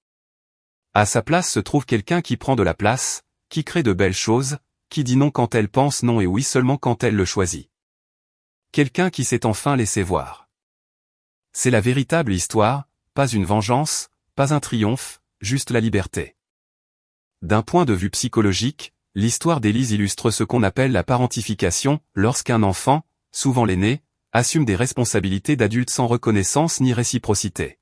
S1: À sa place se trouve quelqu'un qui prend de la place, qui crée de belles choses, qui dit non quand elle pense non et oui seulement quand elle le choisit. Quelqu'un qui s'est enfin laissé voir. C'est la véritable histoire, pas une vengeance, pas un triomphe, juste la liberté. D'un point de vue psychologique, l'histoire d'Élise illustre ce qu'on appelle la parentification, lorsqu'un enfant, souvent l'aîné, assume des responsabilités d'adulte sans reconnaissance ni réciprocité.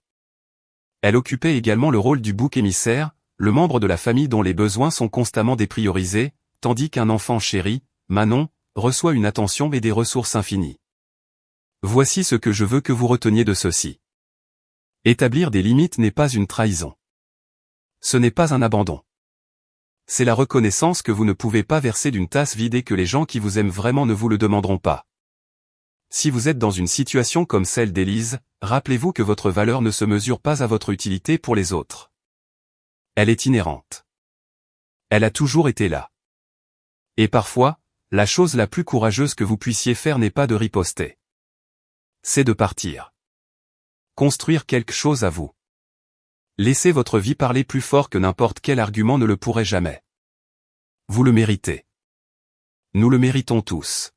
S1: Elle occupait également le rôle du bouc émissaire, le membre de la famille dont les besoins sont constamment dépriorisés, tandis qu'un enfant chéri, Manon, reçoit une attention et des ressources infinies. Voici ce que je veux que vous reteniez de ceci. Établir des limites n'est pas une trahison. Ce n'est pas un abandon. C'est la reconnaissance que vous ne pouvez pas verser d'une tasse vide et que les gens qui vous aiment vraiment ne vous le demanderont pas. Si vous êtes dans une situation comme celle d'Élise, rappelez-vous que votre valeur ne se mesure pas à votre utilité pour les autres. Elle est inhérente. Elle a toujours été là. Et parfois, la chose la plus courageuse que vous puissiez faire n'est pas de riposter. C'est de partir. Construire quelque chose à vous. Laissez votre vie parler plus fort que n'importe quel argument ne le pourrait jamais. Vous le méritez. Nous le méritons tous.